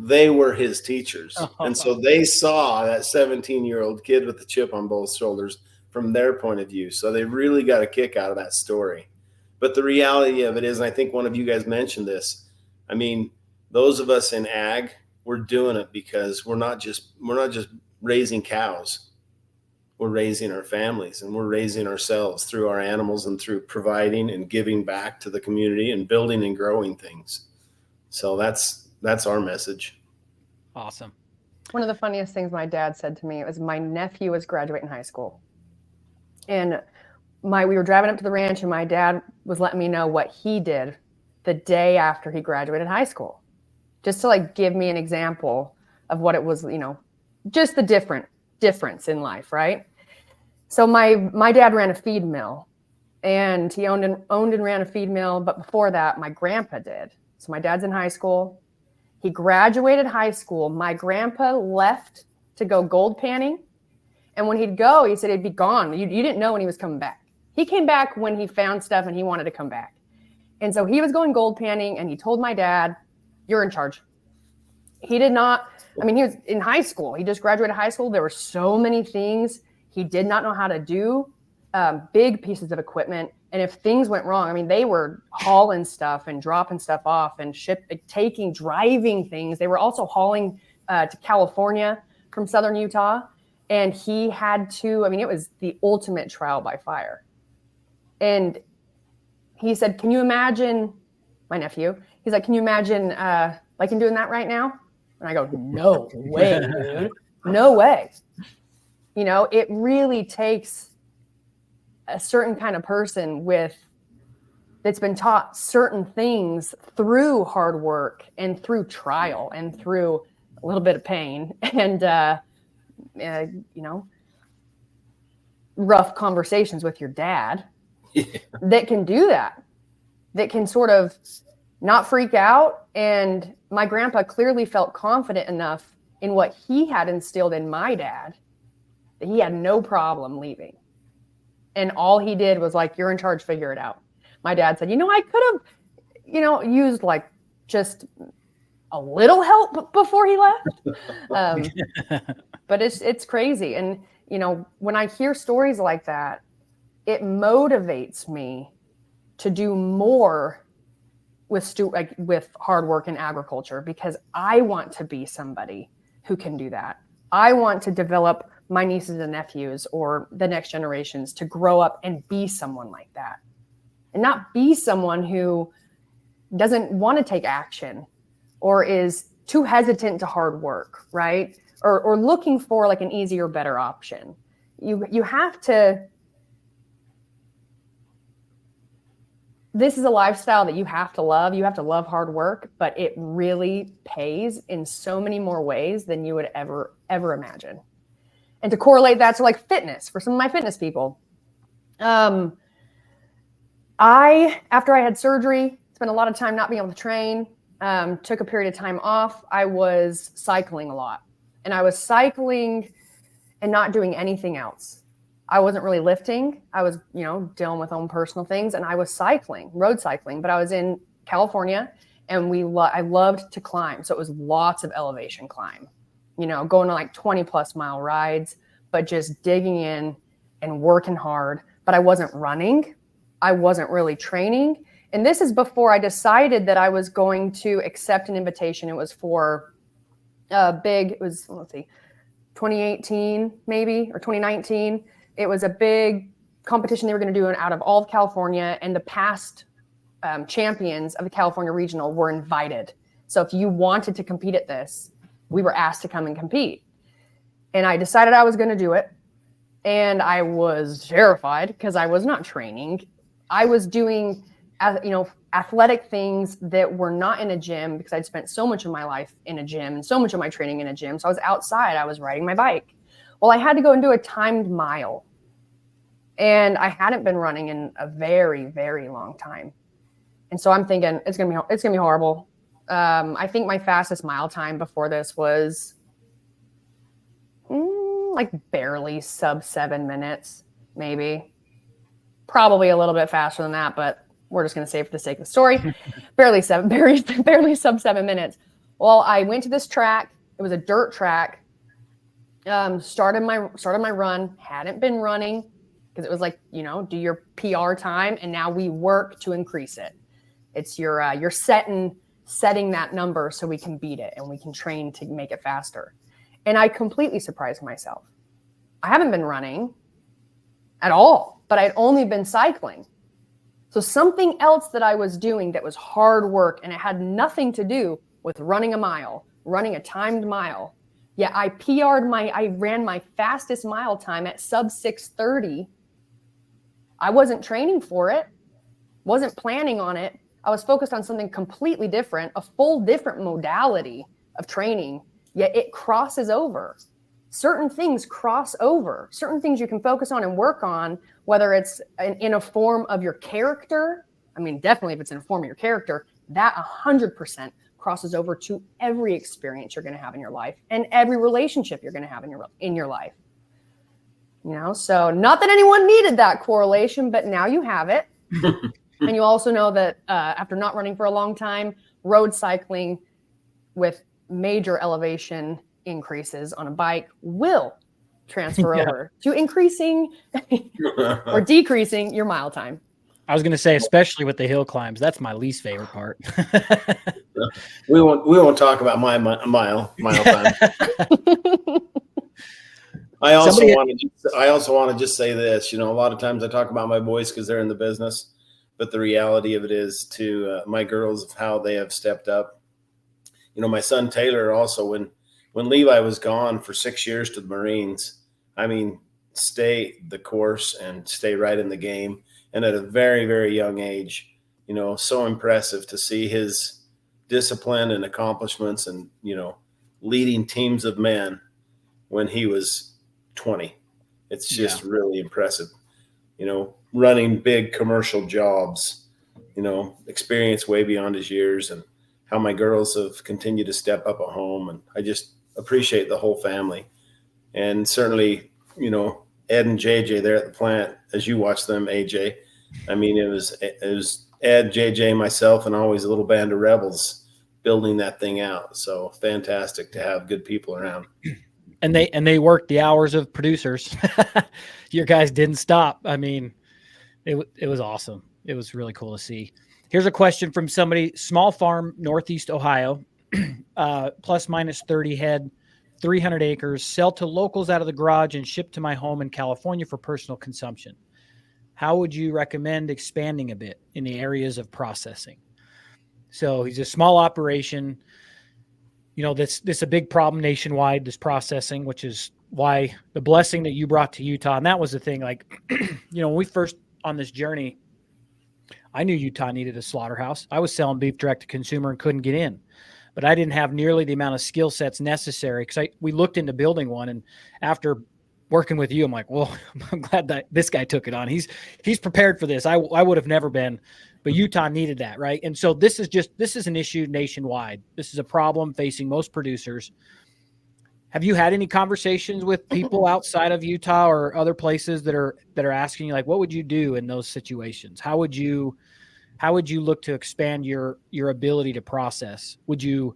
They were his teachers. And so they saw that 17-year-old kid with the chip on both shoulders from their point of view. So they really got a kick out of that story. But the reality of it is, and I think one of you guys mentioned this, I mean, those of us in ag, we're doing it because we're not just raising cows. We're raising our families, and we're raising ourselves through our animals and through providing and giving back to the community and building and growing things. So that's our message. Awesome. One of the funniest things my dad said to me was my nephew was graduating high school. And we were driving up to the ranch, and my dad was letting me know what he did the day after he graduated high school, just to give me an example of what it was, just the difference in life, right? So my dad ran a feed mill, and he owned and ran a feed mill. But before that, my grandpa did. So my dad's in high school. He graduated high school. My grandpa left to go gold panning. And when he'd go, he said he'd be gone. You didn't know when he was coming back. He came back when he found stuff and he wanted to come back. And so he was going gold panning, and he told my dad, you're in charge. He did not, he was in high school. He just graduated high school. There were so many things he did not know how to do, big pieces of equipment. And if things went wrong, they were hauling stuff and dropping stuff off and driving things. They were also hauling to California from Southern Utah. And he had to, it was the ultimate trial by fire. And he said, can you imagine, my nephew, he's like, can you imagine him doing that right now? And I go, no way, dude. No way. It really takes a certain kind of person that's been taught certain things through hard work and through trial and through a little bit of pain and, rough conversations with your dad that can do that can sort of not freak out. And my grandpa clearly felt confident enough in what he had instilled in my dad that he had no problem leaving. And all he did was you're in charge, figure it out. My dad said, I could have, used just a little help before he left. But it's crazy. And, when I hear stories like that, it motivates me to do more with hard work in agriculture, because I want to be somebody who can do that. I want to develop my nieces and nephews or the next generations to grow up and be someone like that, and not be someone who doesn't want to take action or is too hesitant to hard work, right? Or looking for an easier, better option. You have to this is a lifestyle that you have to love. You have to love hard work, but it really pays in so many more ways than you would ever imagine. And to correlate that to like fitness for some of my fitness people, after I had surgery, spent a lot of time not being able to train, took a period of time off. I was cycling a lot, and I was cycling and not doing anything else. I wasn't really lifting. I was, dealing with own personal things, and I was cycling, road cycling, but I was in California, and I loved to climb. So it was lots of elevation climb, going on like 20+ mile rides, but just digging in and working hard. But I wasn't running. I wasn't really training. And this is before I decided that I was going to accept an invitation. It was for it was 2018 maybe, or 2019. It was a big competition they were going to do out of all of California, and the past champions of the California Regional were invited. So if you wanted to compete at this, we were asked to come and compete. And I decided I was going to do it. And I was terrified because I was not training. I was doing, athletic things that were not in a gym, because I'd spent so much of my life in a gym and so much of my training in a gym. So I was outside, I was riding my bike. Well, I had to go and do a timed mile. And I hadn't been running in a very, very long time. And so I'm thinking it's gonna be horrible. I think my fastest mile time before this was like barely sub 7 minutes, maybe. Probably a little bit faster than that, but we're just going to say for the sake of the story, barely sub 7 minutes. Well, I went to this track. It was a dirt track. Started my run. Hadn't been running because it was like, do your PR time, and now we work to increase it. It's you're setting that number so we can beat it and we can train to make it faster. And I completely surprised myself. I haven't been running at all, but I'd only been cycling. So something else that I was doing that was hard work, and it had nothing to do with running a mile, running a timed mile. Yeah, I ran my fastest mile time at sub 6:30. I wasn't training for it, wasn't planning on it. I was focused on something completely different, a full different modality of training, yet it crosses over. Certain things cross over. Certain things you can focus on and work on, whether it's in a form of your character. I mean, definitely if it's in a form of your character, that 100% crosses over to every experience you're going to have in your life and every relationship you're going to have in your life. So not that anyone needed that correlation, but now you have it. And you also know that after not running for a long time, road cycling with major elevation increases on a bike will transfer over to increasing or decreasing your mile time. I was going to say, especially with the hill climbs, that's my least favorite part. We won't talk about my mile time. I also want to just say this. A lot of times I talk about my boys because they're in the business, but the reality of it is to my girls of how they have stepped up. My son Taylor also, when Levi was gone for 6 years to the Marines, stay the course and stay right in the game. And at a very, very young age, so impressive to see his discipline and accomplishments and, leading teams of men when he was 20. It's just really impressive, running big commercial jobs, experience way beyond his years, and how my girls have continued to step up at home. And I just appreciate the whole family. And certainly, Ed and JJ there at the plant, as you watch them, AJ, it was Ed, JJ, myself, and always a little band of rebels building that thing out. So fantastic to have good people around. And they worked the hours of producers. Your guys didn't stop. It was awesome. It was really cool to see. Here's a question from somebody: small farm, Northeast Ohio, plus minus 30 head, 300 acres, sell to locals out of the garage and ship to my home in California for personal consumption. How would you recommend expanding a bit in the areas of processing? So he's a small operation. This a big problem nationwide, this processing, which is why the blessing that you brought to Utah. And that was the thing, when we first on this journey, I knew Utah needed a slaughterhouse. I was selling beef direct to consumer and couldn't get in, but I didn't have nearly the amount of skill sets necessary because we looked into building one. And after working with you, I'm like, well, I'm glad that this guy took it on. He's prepared for this. I would have never been, but Utah needed that, right? And so this is an issue nationwide. This is a problem facing most producers. Have you had any conversations with people outside of Utah or other places that are asking you, like, what would you do in those situations? How would you look to expand your ability to process? Would you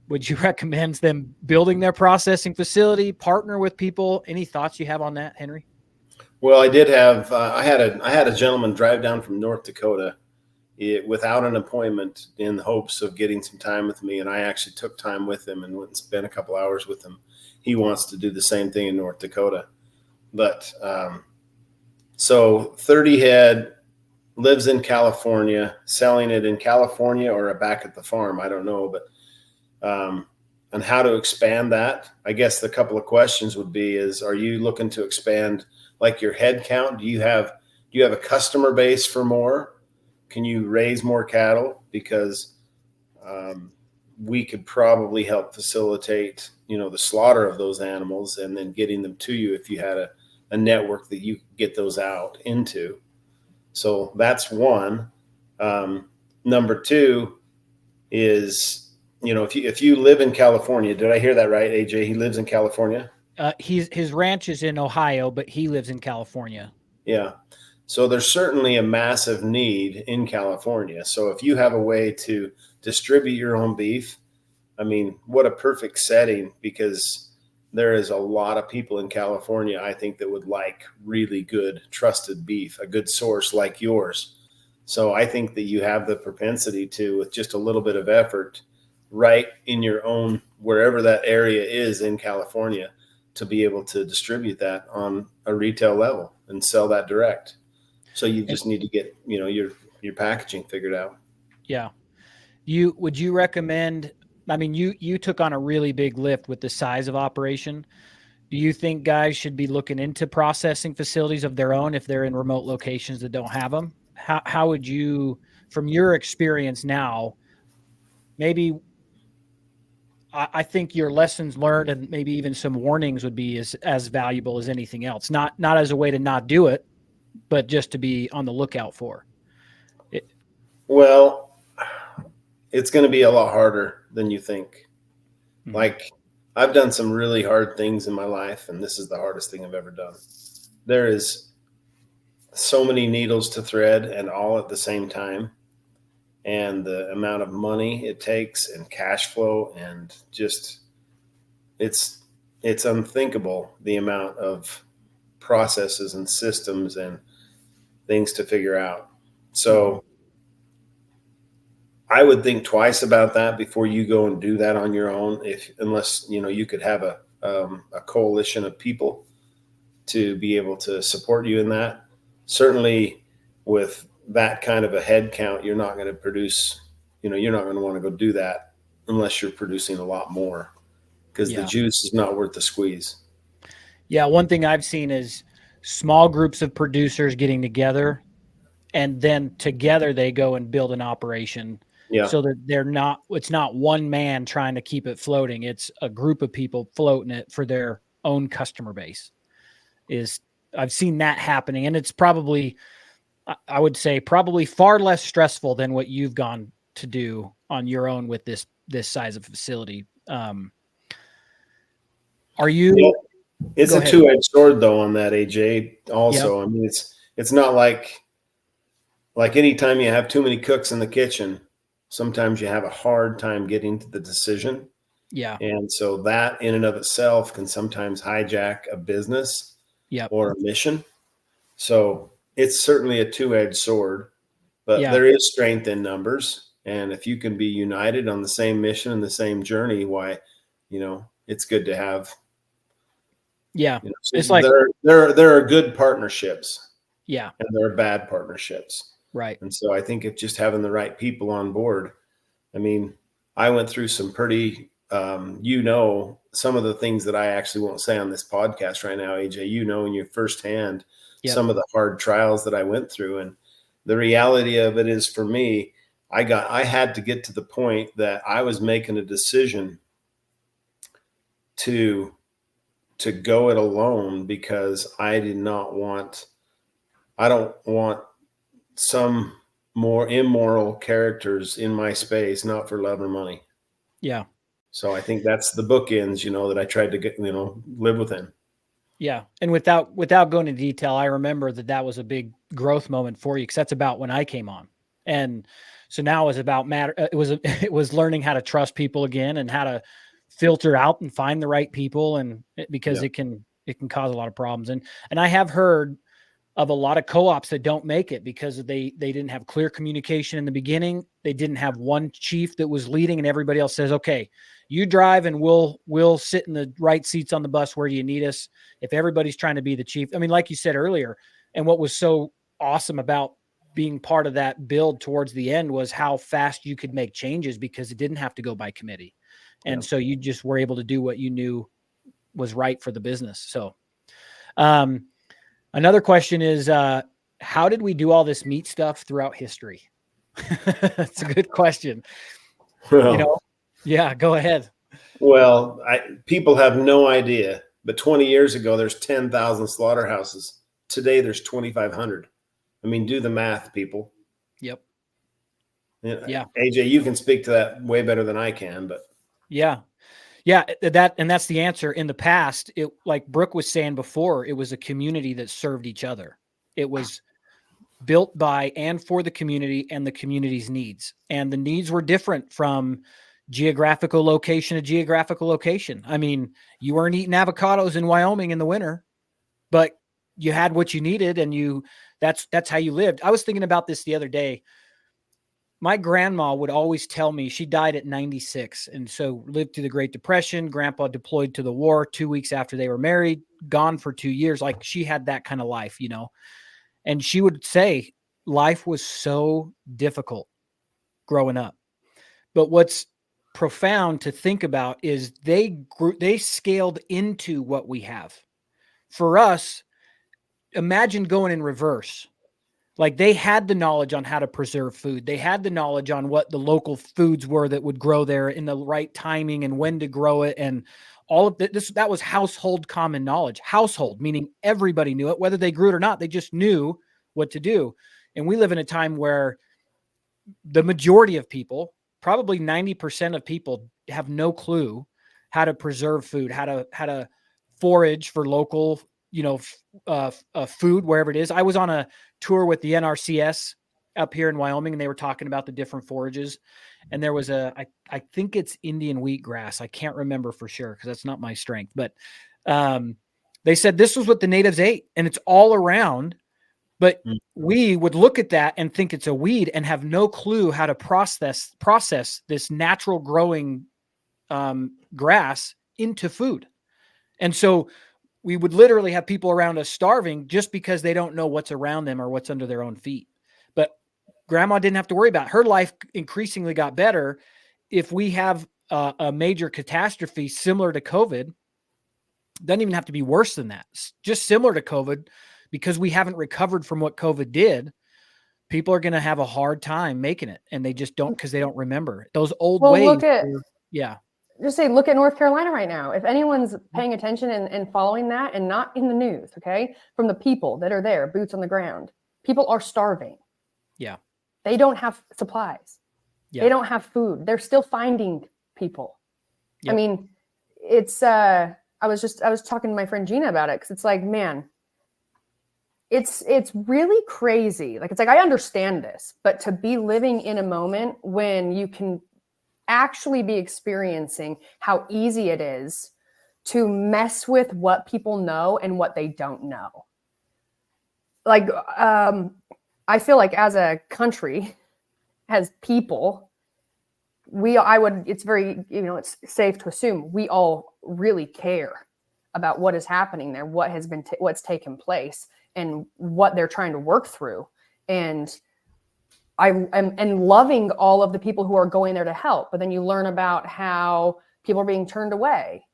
recommend them building their processing facility, partner with people? Any thoughts you have on that, Henry? Well, I did have I had a gentleman drive down from North Dakota without an appointment in the hopes of getting some time with me, and I actually took time with him and went and spent a couple hours with him. He wants to do the same thing in North Dakota, but so 30 head, lives in California, selling it in California or back at the farm, I don't know, but and how to expand that. I guess the couple of questions would be are you looking to expand like your head count? Do you have a customer base for more? Can you raise more cattle? Because we could probably help facilitate, the slaughter of those animals and then getting them to you if you had a network that you could get those out into. So that's one. Number two is, if you live in California, did I hear that right, AJ? He lives in California? His ranch is in Ohio, but he lives in California. Yeah. So there's certainly a massive need in California. So if you have a way to distribute your own beef, I mean, what a perfect setting, because there is a lot of people in California, I think, that would like really good, trusted beef, a good source like yours. So I think that you have the propensity to, with just a little bit of effort, right in your own, wherever that area is in California, to be able to distribute that on a retail level and sell that direct. So you just need to get, your packaging figured out. Yeah. Would you recommend, I mean, you took on a really big lift with the size of operation. Do you think guys should be looking into processing facilities of their own if they're in remote locations that don't have them? How would you, from your experience now, maybe I think your lessons learned and maybe even some warnings would be as valuable as anything else. Not as a way to not do it, but just to be on the lookout for it. Well, it's going to be a lot harder than you think. Mm-hmm. Like, I've done some really hard things in my life, and this is the hardest thing I've ever done. There is so many needles to thread and all at the same time. And the amount of money it takes and cash flow, and just it's unthinkable, the amount of processes and systems and things to figure out. So I would think twice about that before you go and do that on your own, unless you could have a coalition of people to be able to support you in that. Certainly with that kind of a head count, you're not going to produce, you're not going to want to go do that unless you're producing a lot more, because the juice is not worth the squeeze. Yeah. One thing I've seen is small groups of producers getting together, and then together they go and build an operation. Yeah. So that it's not one man trying to keep it floating. It's a group of people floating it for their own customer base. I've seen that happening, and it's probably, I would say, probably far less stressful than what you've gone to do on your own with this size of facility. Are you? Yeah. It's a two-edged sword, though, on that, AJ. Also, yep. I mean, it's not like anytime you have too many cooks in the kitchen, sometimes you have a hard time getting to the decision. Yeah, and so that in and of itself can sometimes hijack a business, or a mission. So it's certainly a two-edged sword, but there is strength in numbers. And if you can be united on the same mission and the same journey, why, it's good to have. Yeah. So it's like there are good partnerships. Yeah. And there are bad partnerships. Right. And so I think it's just having the right people on board. I mean, I went through some pretty, some of the things that I actually won't say on this podcast right now, AJ, in your firsthand, some of the hard trials that I went through. the reality of it is, for me, I had to get to the point that I was making a decision to go it alone, because I don't want some more immoral characters in my space, not for love or money. Yeah. So I think that's the bookends, that I tried to get, live within. Yeah. And without going into detail, I remember that was a big growth moment for you, because that's about when I came on. And so now it's about it was learning how to trust people again, and how to filter out and find the right people. And because it can cause a lot of problems. And I have heard of a lot of co-ops that don't make it because they didn't have clear communication in the beginning. They didn't have one chief that was leading, and everybody else says, okay, you drive and we'll sit in the right seats on the bus. Where do you need us? If everybody's trying to be the chief, I mean, like you said earlier, and what was so awesome about being part of that build towards the end was how fast you could make changes, because it didn't have to go by committee. And so you just were able to do what you knew was right for the business. So, another question is, how did we do all this meat stuff throughout history? That's a good question. Well, yeah, go ahead. Well, people have no idea, but 20 years ago, there's 10,000 slaughterhouses. Today, there's 2,500. I mean, do the math, people. Yep. Yeah. AJ, you can speak to that way better than I can, but. Yeah, that's the answer. In the past, it, like Brooke was saying before, it was a community that served each other. It was built by and for the community and the community's needs. And the needs were different from geographical location to geographical location. I mean, you weren't eating avocados in Wyoming in the winter, but you had what you needed, and that's how you lived. I was thinking about this the other day. My grandma would always tell me, she died at 96. And so lived through the Great Depression. Grandpa deployed to the war 2 weeks after they were married, gone for 2 years. Like, she had that kind of life, and she would say life was so difficult growing up. But what's profound to think about is they scaled into what we have. For us, imagine going in reverse. Like, they had the knowledge on how to preserve food. They had the knowledge on what the local foods were that would grow there in the right timing and when to grow it. And all of this, that was household common knowledge. Household, meaning everybody knew it, whether they grew it or not. They just knew what to do. And we live in a time where the majority of people, probably 90% of people, have no clue how to preserve food, how to forage for local, food wherever it is. I was on a tour with the NRCS up here in Wyoming, and they were talking about the different forages. And there was I think it's Indian wheatgrass. I can't remember for sure, because that's not my strength. But they said this was what the natives ate, and it's all around. But we would look at that and think it's a weed and have no clue how to process this natural growing grass into food. And so we would literally have people around us starving just because they don't know what's around them or what's under their own feet. But grandma didn't have to worry about it. Her life increasingly got better. If we have a major catastrophe similar to COVID, doesn't even have to be worse than that. Just similar to COVID, because we haven't recovered from what COVID did, people are going to have a hard time making it. And they just don't, because they don't remember those old ways. Just say, look at North Carolina right now. If anyone's paying attention and following that, and not in the news, okay, from the people that are there, boots on the ground, people are starving. Yeah. They don't have supplies. Yeah. They don't have food. They're still finding people. Yep. I mean, it's, I was talking to my friend Gina about it, because it's like, man, it's really crazy. Like, it's like, I understand this, but to be living in a moment when you can actually be experiencing how easy it is to mess with what people know and what they don't know. Like, I feel like as a country, as people, it's very, it's safe to assume we all really care about what is happening there, what has been, what's taken place, and what they're trying to work through. And I'm loving all of the people who are going there to help. But then you learn about how people are being turned away.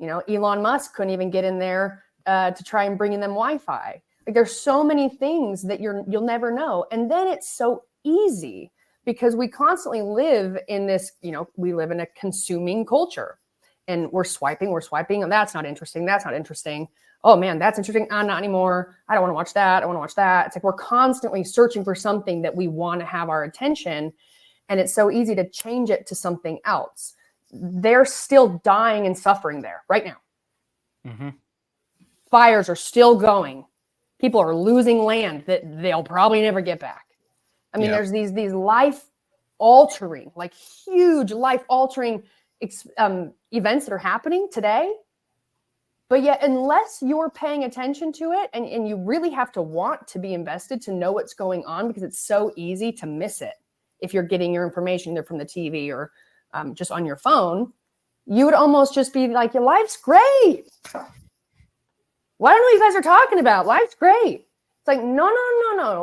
Elon Musk couldn't even get in there to try and bring in them Wi-Fi. Like there's so many things that you'll never know. And then it's so easy because we constantly live in this, we live in a consuming culture and we're swiping, and that's not interesting. That's not interesting. Oh man, that's interesting. Not anymore. I don't want to watch that. I want to watch that. It's like we're constantly searching for something that we want to have our attention. And it's so easy to change it to something else. They're still dying and suffering there right now. Mm-hmm. Fires are still going. People are losing land that they'll probably never get back. I mean, there's these life-altering, like huge life-altering events that are happening today. But yet, unless you're paying attention to it, and you really have to want to be invested to know what's going on, because it's so easy to miss it if you're getting your information either from the TV or just on your phone, you would almost just be like, your life's great. Well, I don't know what you guys are talking about. Life's great. It's like, no.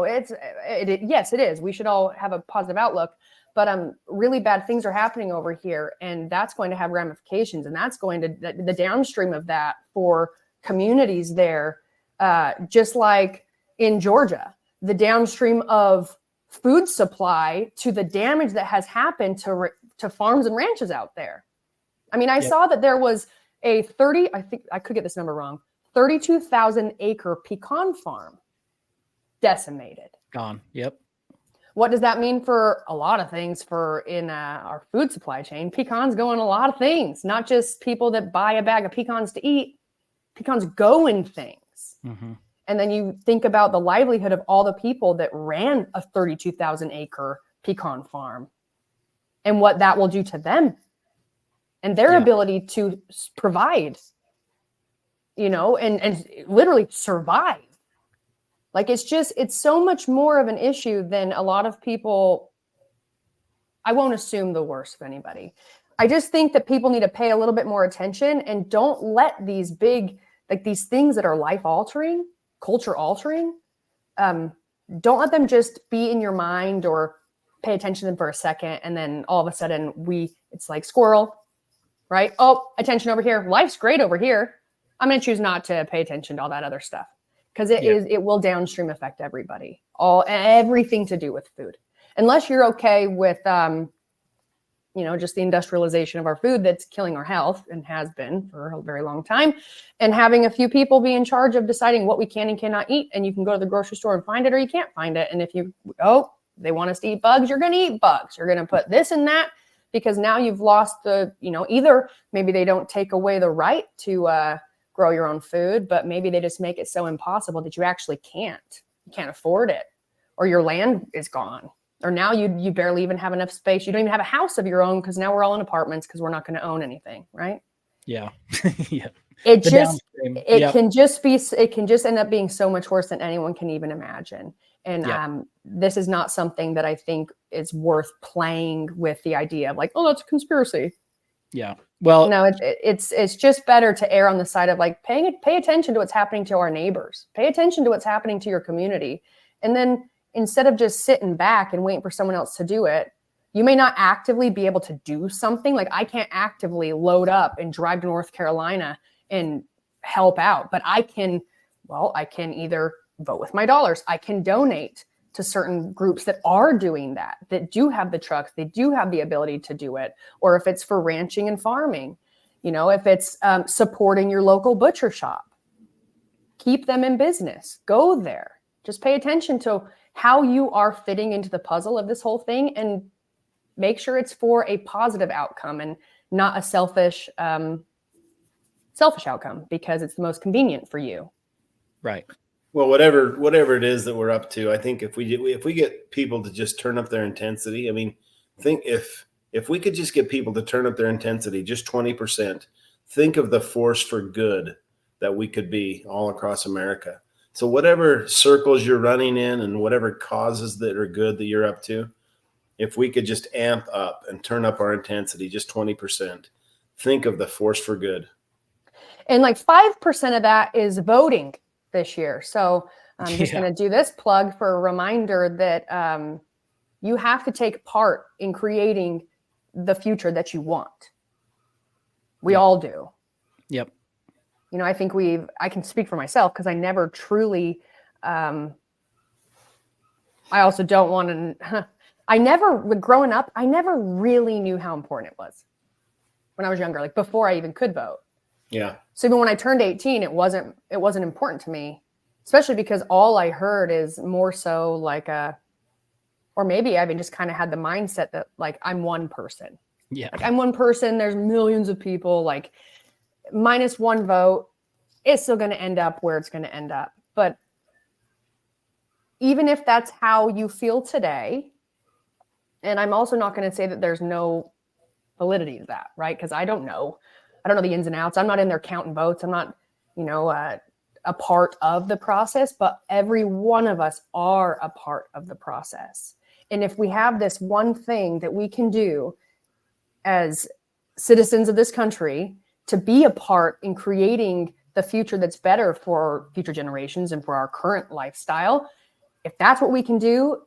Yes, it is. We should all have a positive outlook, but really bad things are happening over here, and that's going to have ramifications, and that's going to the downstream of that for communities there, just like in Georgia, the downstream of food supply to the damage that has happened to farms and ranches out there. I mean, I saw that there was I think I could get this number wrong, 32,000 acre pecan farm decimated. Gone. Yep. What does that mean for a lot of things in our food supply chain? Pecans go in a lot of things, not just people that buy a bag of pecans to eat. Pecans go in things. Mm-hmm. And then you think about the livelihood of all the people that ran a 32,000 acre pecan farm and what that will do to them and their ability to provide, and literally survive. Like, it's so much more of an issue than a lot of people. I won't assume the worst of anybody. I just think that people need to pay a little bit more attention and don't let these big, like these things that are life altering, culture altering, don't let them just be in your mind or pay attention to them for a second. And then all of a sudden it's like squirrel, right? Oh, attention over here. Life's great over here. I'm going to choose not to pay attention to all that other stuff because it will downstream affect everybody, everything to do with food, unless you're okay with, just the industrialization of our food that's killing our health and has been for a very long time, and having a few people be in charge of deciding what we can and cannot eat. And you can go to the grocery store and find it, or you can't find it. And if they want us to eat bugs, you're going to eat bugs. You're going to put this and that, because now you've lost either maybe they don't take away the right to grow your own food, but maybe they just make it so impossible that you actually can't afford it, or your land is gone. Or now you barely even have enough space. You don't even have a house of your own because now we're all in apartments because we're not going to own anything, right? Yeah. Yeah. It can just end up being so much worse than anyone can even imagine. And this is not something that I think is worth playing with the idea of like, oh, that's a conspiracy. Yeah. Well, no, it's just better to err on the side of like pay attention to what's happening to our neighbors. Pay attention to what's happening to your community. And then instead of just sitting back and waiting for someone else to do it, you may not actively be able to do something. Like I can't actively load up and drive to North Carolina and help out, but I can either vote with my dollars. I can donate to certain groups that are doing that do have the trucks, they do have the ability to do it. Or if it's for ranching and farming, if it's supporting your local butcher shop, keep them in business, go there. Just pay attention to how you are fitting into the puzzle of this whole thing and make sure it's for a positive outcome and not a selfish outcome because it's the most convenient for you. Right. Well, whatever it is that we're up to, I think if we get people to just turn up their intensity, I mean, think if we could just get people to turn up their intensity just 20%, think of the force for good that we could be all across America. So whatever circles you're running in and whatever causes that are good that you're up to, if we could just amp up and turn up our intensity just 20%, think of the force for good. And like 5% of that is voting this year. So I'm just going to do this plug for a reminder that you have to take part in creating the future that you want. We all do. Yep. I think I can speak for myself because I never truly I also don't want to, growing up, I never really knew how important it was when I was younger, like before I even could vote. Yeah. So even when I turned 18, it wasn't important to me, especially because all I heard is more so like or maybe I even just kind of had the mindset that like, I'm one person. Yeah. Like I'm one person, there's millions of people, like minus one vote, it's still going to end up where it's going to end up. But even if that's how you feel today, and I'm also not going to say that there's no validity to that, right? Because I don't know the ins and outs. I'm not in there counting votes. I'm not, a part of the process, but every one of us are a part of the process. And if we have this one thing that we can do as citizens of this country to be a part in creating the future that's better for future generations and for our current lifestyle, if that's what we can do,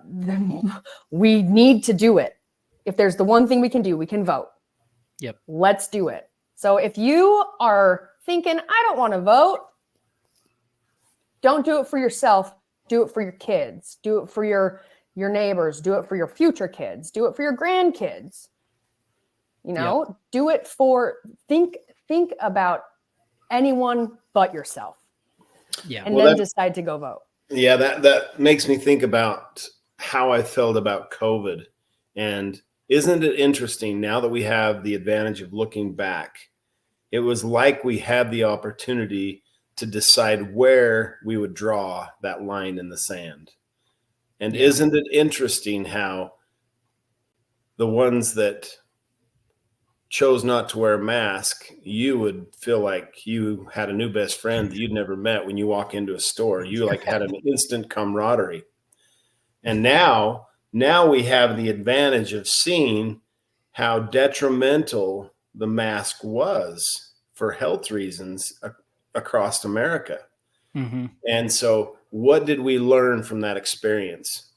then we need to do it. If there's the one thing we can do, we can vote. Yep. Let's do it. So if you are thinking, I don't want to vote, don't do it for yourself. Do it for your kids. Do it for your neighbors. Do it for your future kids. Do it for your grandkids. Do it for, think about anyone but yourself. Yeah. And then decide to go vote. Yeah, that makes me think about how I felt about COVID. And isn't it interesting now that we have the advantage of looking back? It was like we had the opportunity to decide where we would draw that line in the sand. And isn't it interesting how the ones that chose not to wear a mask, you would feel like you had a new best friend that you'd never met when you walk into a store. You like had an instant camaraderie. And now we have the advantage of seeing how detrimental the mask was for health reasons across America. Mm-hmm. And so what did we learn from that experience?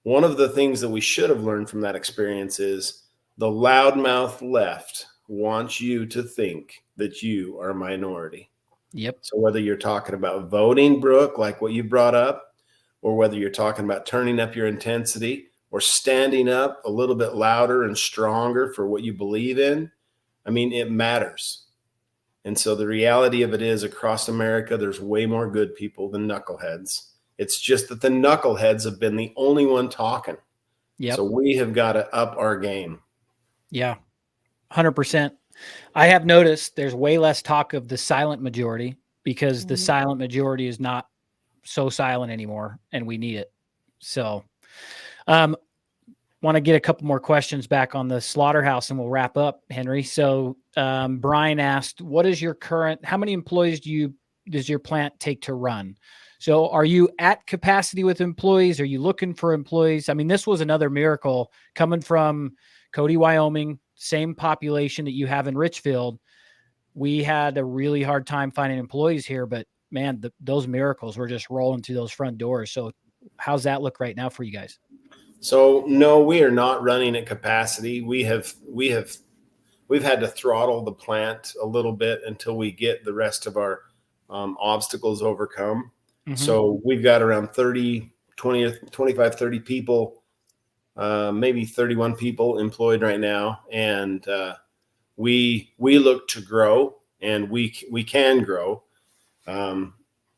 One of the things that we should have learned from that experience is the loudmouth left wants you to think that you are a minority. Yep. So whether you're talking about voting, Brooke, like what you brought up, or whether you're talking about turning up your intensity or standing up a little bit louder and stronger for what you believe in, I mean, it matters. And so the reality of it is across America, there's way more good people than knuckleheads. It's just that the knuckleheads have been the only one talking. Yep. So we have got to up our game. Yeah, 100%. I have noticed there's way less talk of the silent majority because the silent majority is not so silent anymore and we need it. So, want to get a couple more questions back on the slaughterhouse and we'll wrap up, Henry. So, Brian asked, how many employees does your plant take to run? So are you at capacity with employees? Are you looking for employees? I mean, this was another miracle coming from Cody, Wyoming, same population that you have in Richfield. We had a really hard time finding employees here, but man, those miracles were just rolling through those front doors. So how's that look right now for you guys? So no, we are not running at capacity. We've had to throttle the plant a little bit until we get the rest of our obstacles overcome. Mm-hmm. So we've got around 25, 30 people, maybe 31 people employed right now. And we look to grow, and we can grow.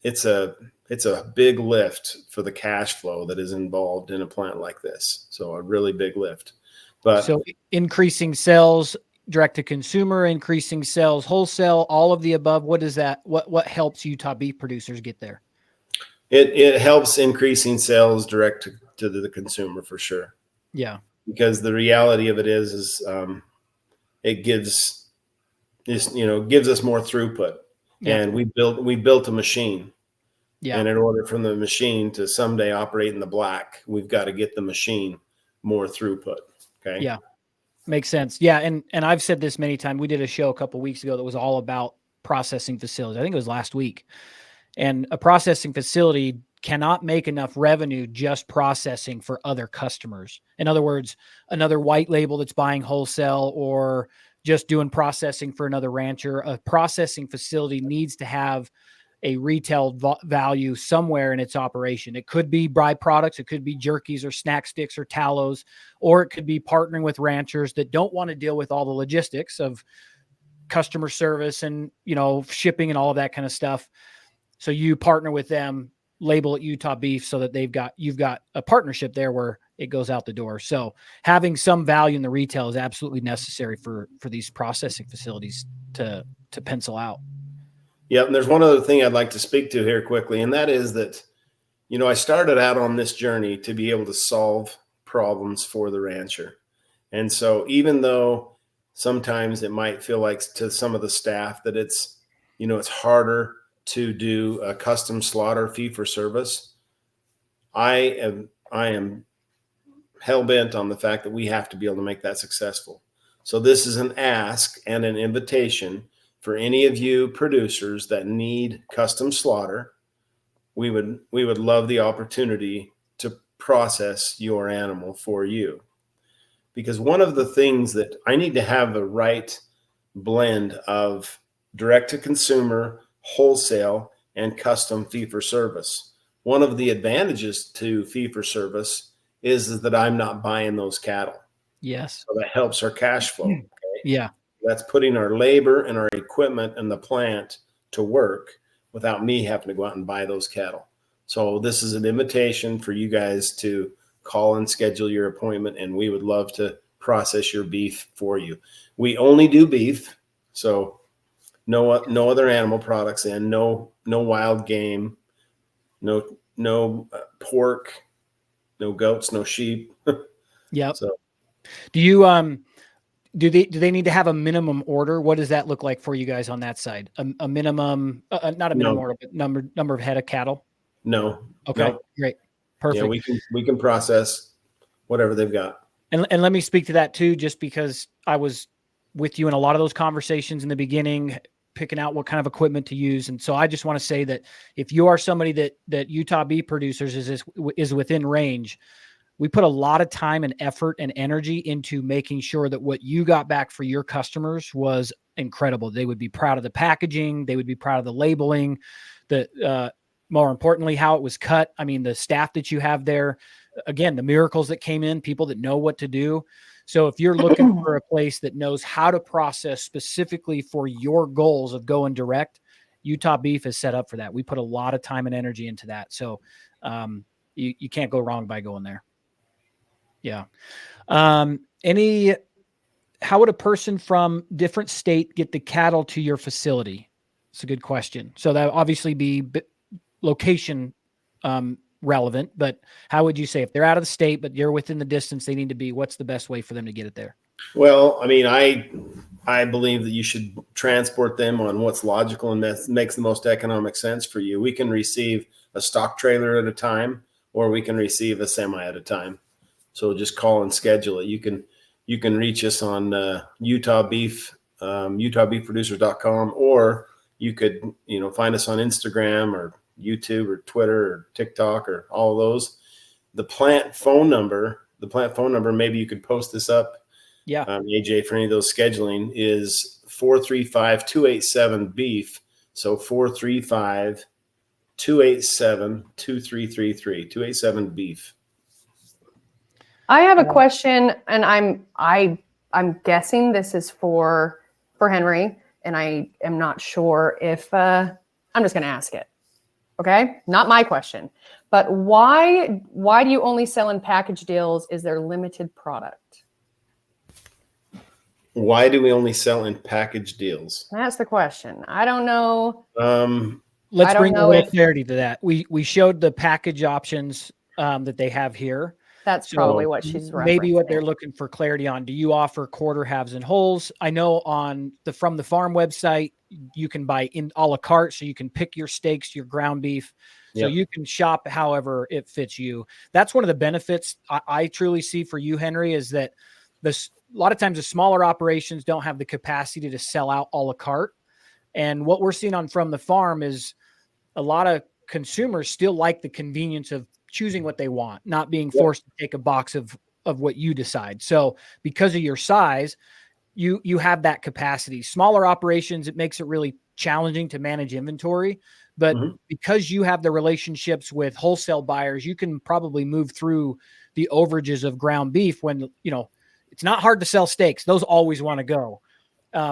It's a big lift for the cash flow that is involved in a plant like this. So a really big lift. But so increasing sales direct to consumer, increasing sales wholesale, all of the above. What is that? What helps Utah beef producers get there? It helps increasing sales direct to the consumer for sure. Yeah. Because the reality of it is it gives us more throughput. Yeah. And we built a machine. Yeah. And in order for the machine to someday operate in the black, we've got to get the machine more throughput. Okay. Yeah. Makes sense. Yeah. And I've said this many times. We did a show a couple of weeks ago that was all about processing facilities. I think it was last week. And a processing facility cannot make enough revenue just processing for other customers. In other words, another white label that's buying wholesale or just doing processing for another rancher. A processing facility needs to have a retail value somewhere in its operation. It could be byproducts, it could be jerkies or snack sticks or tallows, or it could be partnering with ranchers that don't want to deal with all the logistics of customer service and, shipping and all of that kind of stuff. So you partner with them, label it Utah beef, so that you've got a partnership there where it goes out the door. So having some value in the retail is absolutely necessary for these processing facilities to pencil out. Yeah, and there's one other thing I'd like to speak to here quickly, and that is that, I started out on this journey to be able to solve problems for the rancher. And so even though sometimes it might feel like to some of the staff that it's harder to do a custom slaughter fee for service, I am hell bent on the fact that we have to be able to make that successful. So this is an ask and an invitation for any of you producers that need custom slaughter. We would love the opportunity to process your animal for you, because one of the things that I need to have the right blend of direct to consumer, wholesale, and custom fee for service. One of the advantages to fee for service is that I'm not buying those cattle. Yes. So that helps our cash flow. Okay? Yeah. That's putting our labor and our equipment in the plant to work without me having to go out and buy those cattle. So this is an invitation for you guys to call and schedule your appointment, and we would love to process your beef for you. We only do beef, so no other animal products in, no wild game, no pork, no goats, no sheep. Yep. So do you do they need to have a minimum order? What does that look like for you guys on that side? A minimum, not a minimum order, but number of head of cattle? No. Okay. No. Great. Perfect. Yeah, we can process whatever they've got. And let me speak to that too, just because I was with you in a lot of those conversations in the beginning, picking out what kind of equipment to use. And so I just want to say that if you are somebody that Utah beef producers is within range, we put a lot of time and effort and energy into making sure that what you got back for your customers was incredible. They would be proud of the packaging. They would be proud of the labeling, more importantly, how it was cut. I mean, the staff that you have there, again, the miracles that came in, people that know what to do. So if you're looking for a place that knows how to process specifically for your goals of going direct, Utah Beef is set up for that. We put a lot of time and energy into that. So you can't go wrong by going there. Yeah. How would a person from different state get the cattle to your facility? It's a good question. So that would obviously be location relevant, but how would you say if they're out of the state, but you're within the distance they need to be, what's the best way for them to get it there? Well, I mean, I believe that you should transport them on what's logical and makes the most economic sense for you. We can receive a stock trailer at a time, or we can receive a semi at a time. So just call and schedule it. You can reach us on Utah Beef, UtahBeefProducers.com, or you could find us on Instagram or YouTube or Twitter or TikTok or all of those. The plant phone number, maybe you could post this up. Yeah. AJ, for any of those scheduling, is 435-287-BEEF. So 435-287-2333, 287-BEEF. I have a question, and I'm guessing this is for Henry, and I am not sure if I'm just going to ask it. Okay, not my question, but why do you only sell in package deals? Is there limited product? Why do we only sell in package deals? That's the question. I don't know. Let's bring a little clarity to that. We showed the package options that they have here. That's probably what she's referencing. Maybe what they're looking for clarity on. Do you offer quarter, halves, and wholes? I know on the From the Farm website, you can buy in a la carte, so you can pick your steaks, your ground beef. So you can shop however it fits you. That's one of the benefits I truly see for you, Henry, is that a lot of times the smaller operations don't have the capacity to sell out a la carte. And what we're seeing on From the Farm is a lot of consumers still like the convenience of choosing what they want, not being forced to take a box of what you decide. So because of your size, you have that capacity. Smaller operations, it makes it really challenging to manage inventory. But because you have the relationships with wholesale buyers, you can probably move through the overages of ground beef when, it's not hard to sell steaks. Those always want to go,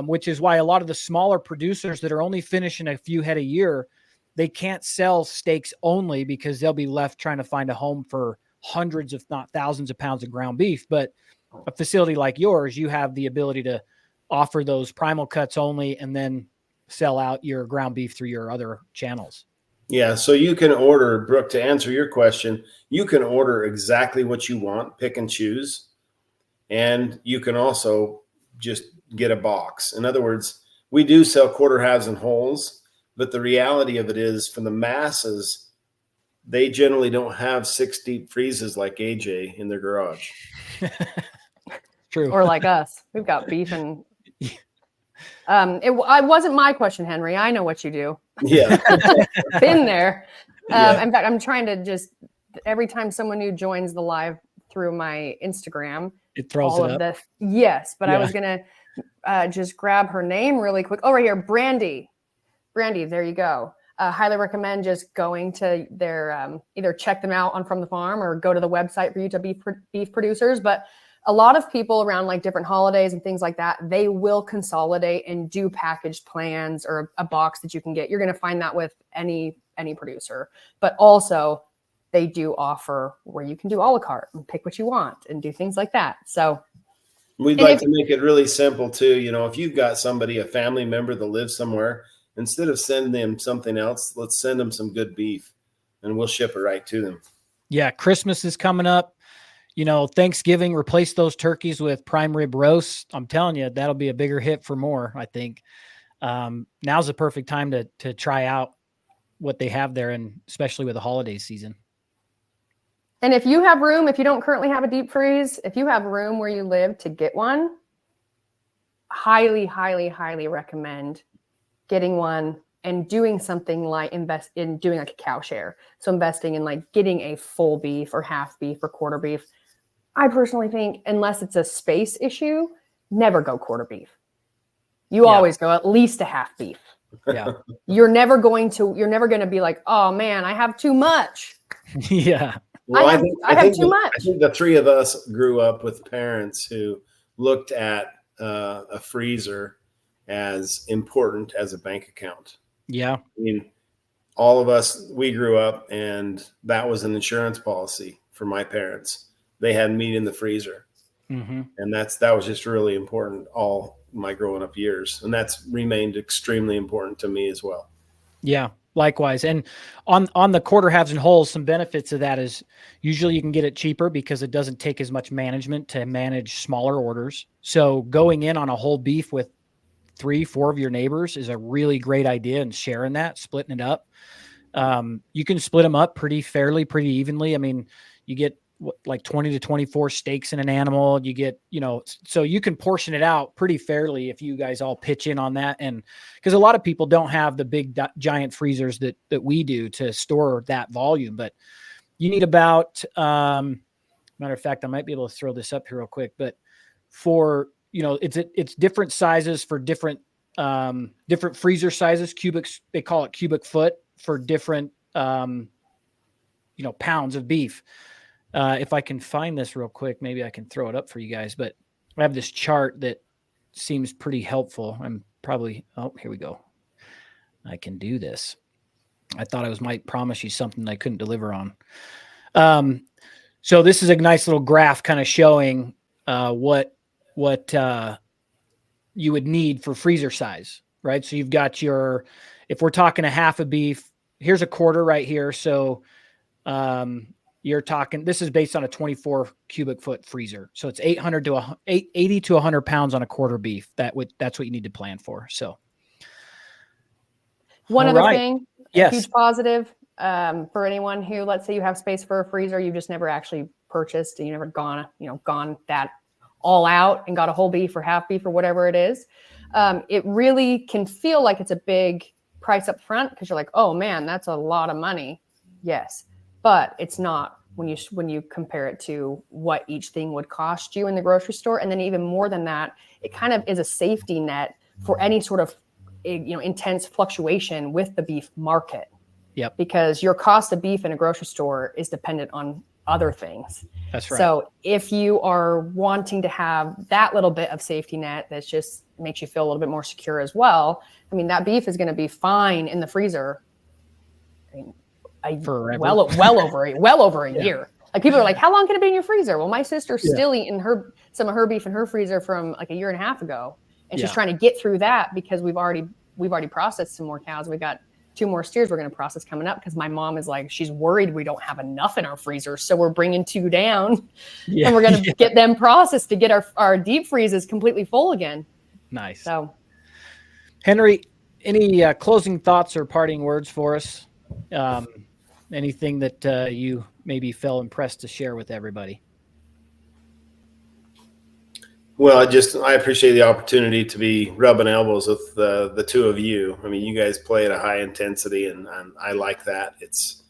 which is why a lot of the smaller producers that are only finishing a few head a year, they can't sell steaks only because they'll be left trying to find a home for hundreds, if not thousands of pounds of ground beef. But a facility like yours, you have the ability to offer those primal cuts only and then sell out your ground beef through your other channels. Yeah. So you can order, Brooke, to answer your question, you can order exactly what you want, pick and choose. And you can also just get a box. In other words, we do sell quarter halves and wholes, but the reality of it is for the masses, they generally don't have 6 deep freezes like AJ in their garage. True. Or like us, we've got beef and it wasn't my question, Henry. I know what you do. Yeah. Been there. Yeah. In fact, I'm trying to just, every time someone new joins the live through my Instagram, it throws all it of up. Yes, but Yeah. I was going to just grab her name really quick. Oh, right here, Brandy. Brandy, there you go. Highly recommend just going to their, either check them out on From the Farm or go to the website for Utah beef producers. But a lot of people around like different holidays and things like that, they will consolidate and do packaged plans or a box that you can get. You're going to find that with any producer, but also they do offer where you can do a la carte and pick what you want and do things like that. So we'd like to make it really simple too. If you've got somebody, a family member that lives somewhere, instead of sending them something else, let's send them some good beef and we'll ship it right to them. Yeah. Christmas is coming up. Thanksgiving, replace those turkeys with prime rib roast. I'm telling you, that'll be a bigger hit for more, I think. Now's the perfect time to try out what they have there, and especially with the holiday season. And if you have room, if you don't currently have a deep freeze, if you have room where you live to get one, highly, highly, highly recommend getting one and doing something like invest in doing like a cow share. So investing in like getting a full beef or half beef or quarter beef. I personally think unless it's a space issue, never go quarter beef. You always go at least a half beef. Yeah. You're never going to be like, oh man, I have too much. Yeah. Well, I have too much. I think the three of us grew up with parents who looked at a freezer as important as a bank account. Yeah. I mean, all of us, we grew up and that was an insurance policy for my parents. They had meat in the freezer. Mm-hmm. And that was just really important all my growing up years. And that's remained extremely important to me as well. Yeah, likewise. And on the quarter halves and wholes, some benefits of that is usually you can get it cheaper because it doesn't take as much management to manage smaller orders. So going in on a whole beef with 3-4 of your neighbors is a really great idea, and sharing that, splitting it up. You can split them up pretty evenly. I mean, you get like 20 to 24 steaks in an animal. You get, so you can portion it out pretty fairly if you guys all pitch in on that. And because a lot of people don't have the big giant freezers that we do to store that volume, but you need about, matter of fact, I might be able to throw this up here real quick, but for, it's different sizes for different freezer sizes, cubics, they call it cubic foot for different, pounds of beef. If I can find this real quick, maybe I can throw it up for you guys, but I have this chart that seems pretty helpful. I'm probably, here we go. I can do this. I thought I might promise you something I couldn't deliver on. So this is a nice little graph kind of showing what you would need for freezer size, right? So you've got if we're talking a half a beef, here's a quarter right here. So you're talking, this is based on a 24 cubic foot freezer. So it's 80 to 100 pounds on a quarter beef. That's what you need to plan for. So one other thing, yes, huge positive for anyone who, let's say you have space for a freezer, you've just never actually purchased and you never gone that all out and got a whole beef or half beef or whatever it is. It really can feel like it's a big price up front because you're like, oh man, that's a lot of money. Yes. But it's not when you compare it to what each thing would cost you in the grocery store. And then even more than that, it kind of is a safety net for any sort of intense fluctuation with the beef market. Yep. Because your cost of beef in a grocery store is dependent on other things. That's right. So if you are wanting to have that little bit of safety net that just makes you feel a little bit more secure as well, I mean, that beef is going to be fine in the freezer. Forever. Well over a year. Like people are like, how long can it be in your freezer? Well, my sister's still eating some of her beef in her freezer from like a year and a half ago. And she's trying to get through that because we've already processed some more cows. We got 2 more steers we're going to process coming up because my mom is like, she's worried we don't have enough in our freezer. So we're bringing 2 down and we're going to get them processed to get our deep freezes completely full again. Nice. So Henry, any closing thoughts or parting words for us? Anything that you maybe felt impressed to share with everybody? Well, I appreciate the opportunity to be rubbing elbows with the 2 of you. I mean, you guys play at a high intensity, and I like that. It's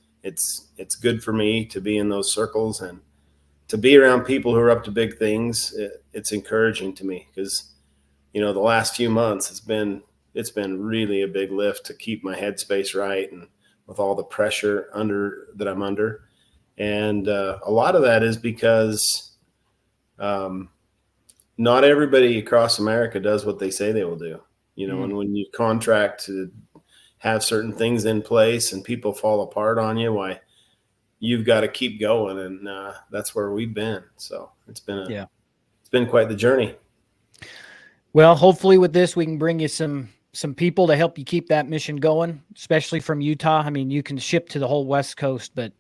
good for me to be in those circles and to be around people who are up to big things. It's encouraging to me because, the last few months it's been really a big lift to keep my headspace right, and with all the pressure that I'm under. And a lot of that is because not everybody across America does what they say they will do, and when you contract to have certain things in place and people fall apart on you, why you've got to keep going. And that's where we've been. So it's been quite the journey. Well, hopefully with this, we can bring you some people to help you keep that mission going, especially from Utah. I mean, you can ship to the whole West Coast, but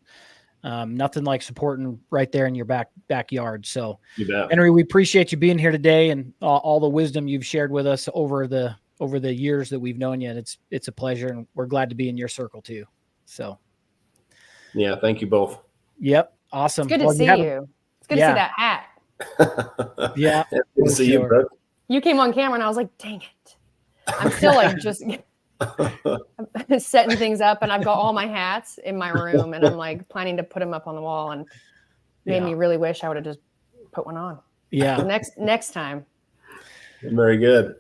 nothing like supporting right there in your backyard. So Henry, we appreciate you being here today and all the wisdom you've shared with us over the years that we've known you. And it's a pleasure, and we're glad to be in your circle too. So yeah, thank you both. Yep. Awesome. It's good to see you. It's good to see that hat. Yeah. Good to see you, bro. You came on camera and I was like, dang it. I'm still like just setting things up, and I've got all my hats in my room, and I'm like planning to put them up on the wall, and made me really wish I would have just put one on. Yeah. So next time. Very good.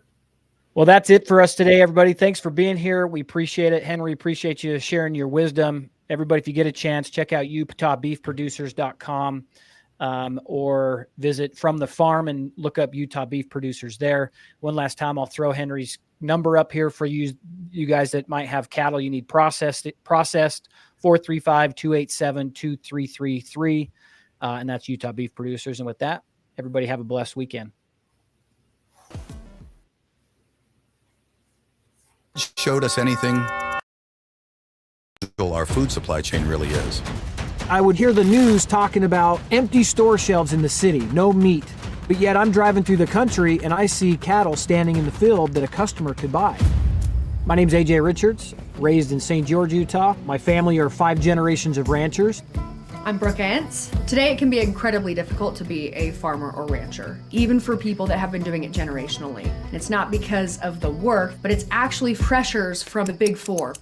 Well, that's it for us today, everybody. Thanks for being here. We appreciate it. Henry, appreciate you sharing your wisdom. Everybody, if you get a chance, check out utahbeefproducers.com or visit From the Farm and look up Utah Beef Producers there. One last time, I'll throw Henry's number up here for you guys that might have cattle you need processed, 435-287-2333. And that's Utah Beef Producers. And with that, everybody have a blessed weekend. Showed us anything our food supply chain really is. I would hear the news talking about empty store shelves in the city, no meat. But yet I'm driving through the country and I see cattle standing in the field that a customer could buy. My name's AJ Richards, raised in St. George, Utah. My family are 5 generations of ranchers. I'm Brooke Ants. Today it can be incredibly difficult to be a farmer or rancher, even for people that have been doing it generationally. And it's not because of the work, but it's actually pressures from the big 4.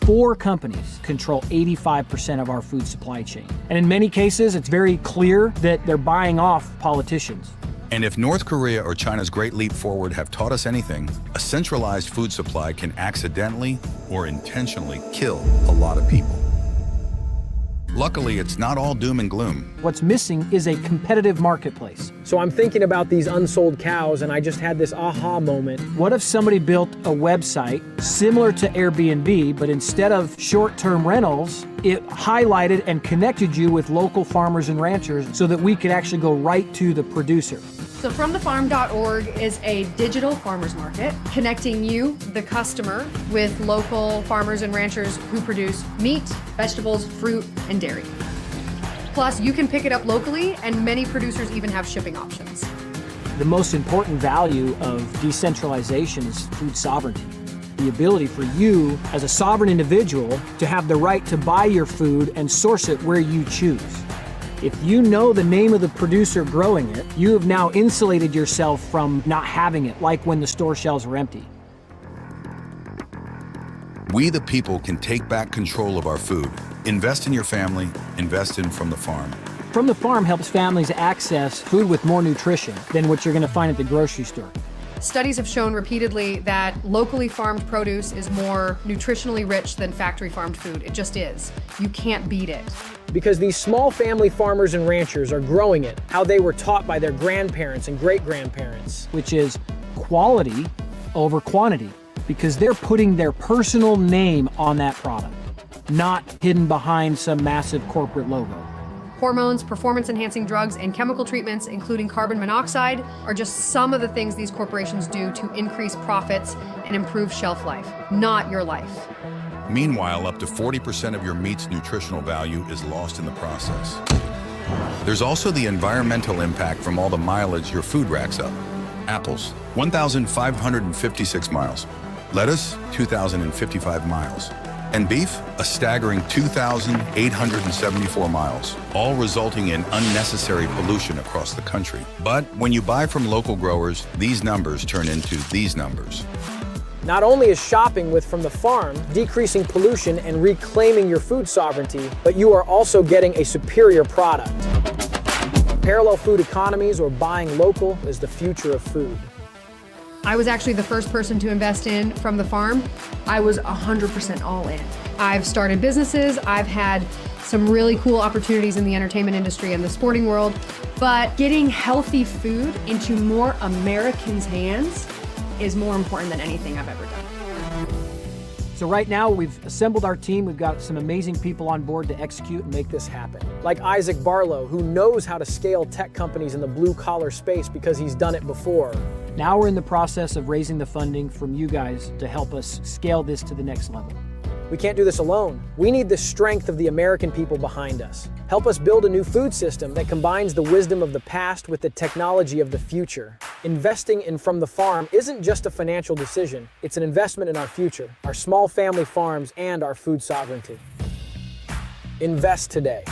4 companies control 85% of our food supply chain. And in many cases, it's very clear that they're buying off politicians. And if North Korea or China's Great Leap Forward have taught us anything, a centralized food supply can accidentally or intentionally kill a lot of people. Luckily, it's not all doom and gloom. What's missing is a competitive marketplace. So I'm thinking about these unsold cows, and I just had this aha moment. What if somebody built a website similar to Airbnb, but instead of short-term rentals, it highlighted and connected you with local farmers and ranchers so that we could actually go right to the producer? So FromTheFarm.org is a digital farmers market connecting you, the customer, with local farmers and ranchers who produce meat, vegetables, fruit, and dairy. Plus, you can pick it up locally, and many producers even have shipping options. The most important value of decentralization is food sovereignty. The ability for you as a sovereign individual to have the right to buy your food and source it where you choose. If you know the name of the producer growing it, you have now insulated yourself from not having it, like when the store shelves were empty. We, the people, can take back control of our food. Invest in your family, invest in From the Farm. From the Farm helps families access food with more nutrition than what you're going to find at the grocery store. Studies have shown repeatedly that locally farmed produce is more nutritionally rich than factory farmed food. It just is. You can't beat it. Because these small family farmers and ranchers are growing it how they were taught by their grandparents and great-grandparents, which is quality over quantity, because they're putting their personal name on that product, not hidden behind some massive corporate logo. Hormones, performance-enhancing drugs, and chemical treatments, including carbon monoxide, are just some of the things these corporations do to increase profits and improve shelf life, not your life. Meanwhile, up to 40% of your meat's nutritional value is lost in the process. There's also the environmental impact from all the mileage your food racks up. Apples, 1,556 miles. Lettuce, 2,055 miles. And beef, a staggering 2,874 miles, all resulting in unnecessary pollution across the country. But when you buy from local growers, these numbers turn into these numbers. Not only is shopping with From the Farm decreasing pollution and reclaiming your food sovereignty, but you are also getting a superior product. Parallel food economies, or buying local, is the future of food. I was actually the first person to invest in From the Farm. I was 100% all in. I've started businesses, I've had some really cool opportunities in the entertainment industry and the sporting world, but getting healthy food into more Americans' hands is more important than anything I've ever done. So right now we've assembled our team. We've got some amazing people on board to execute and make this happen. Like Isaac Barlow, who knows how to scale tech companies in the blue collar space because he's done it before. Now we're in the process of raising the funding from you guys to help us scale this to the next level. We can't do this alone. We need the strength of the American people behind us. Help us build a new food system that combines the wisdom of the past with the technology of the future. Investing in From the Farm isn't just a financial decision, it's an investment in our future, our small family farms, and our food sovereignty. Invest today.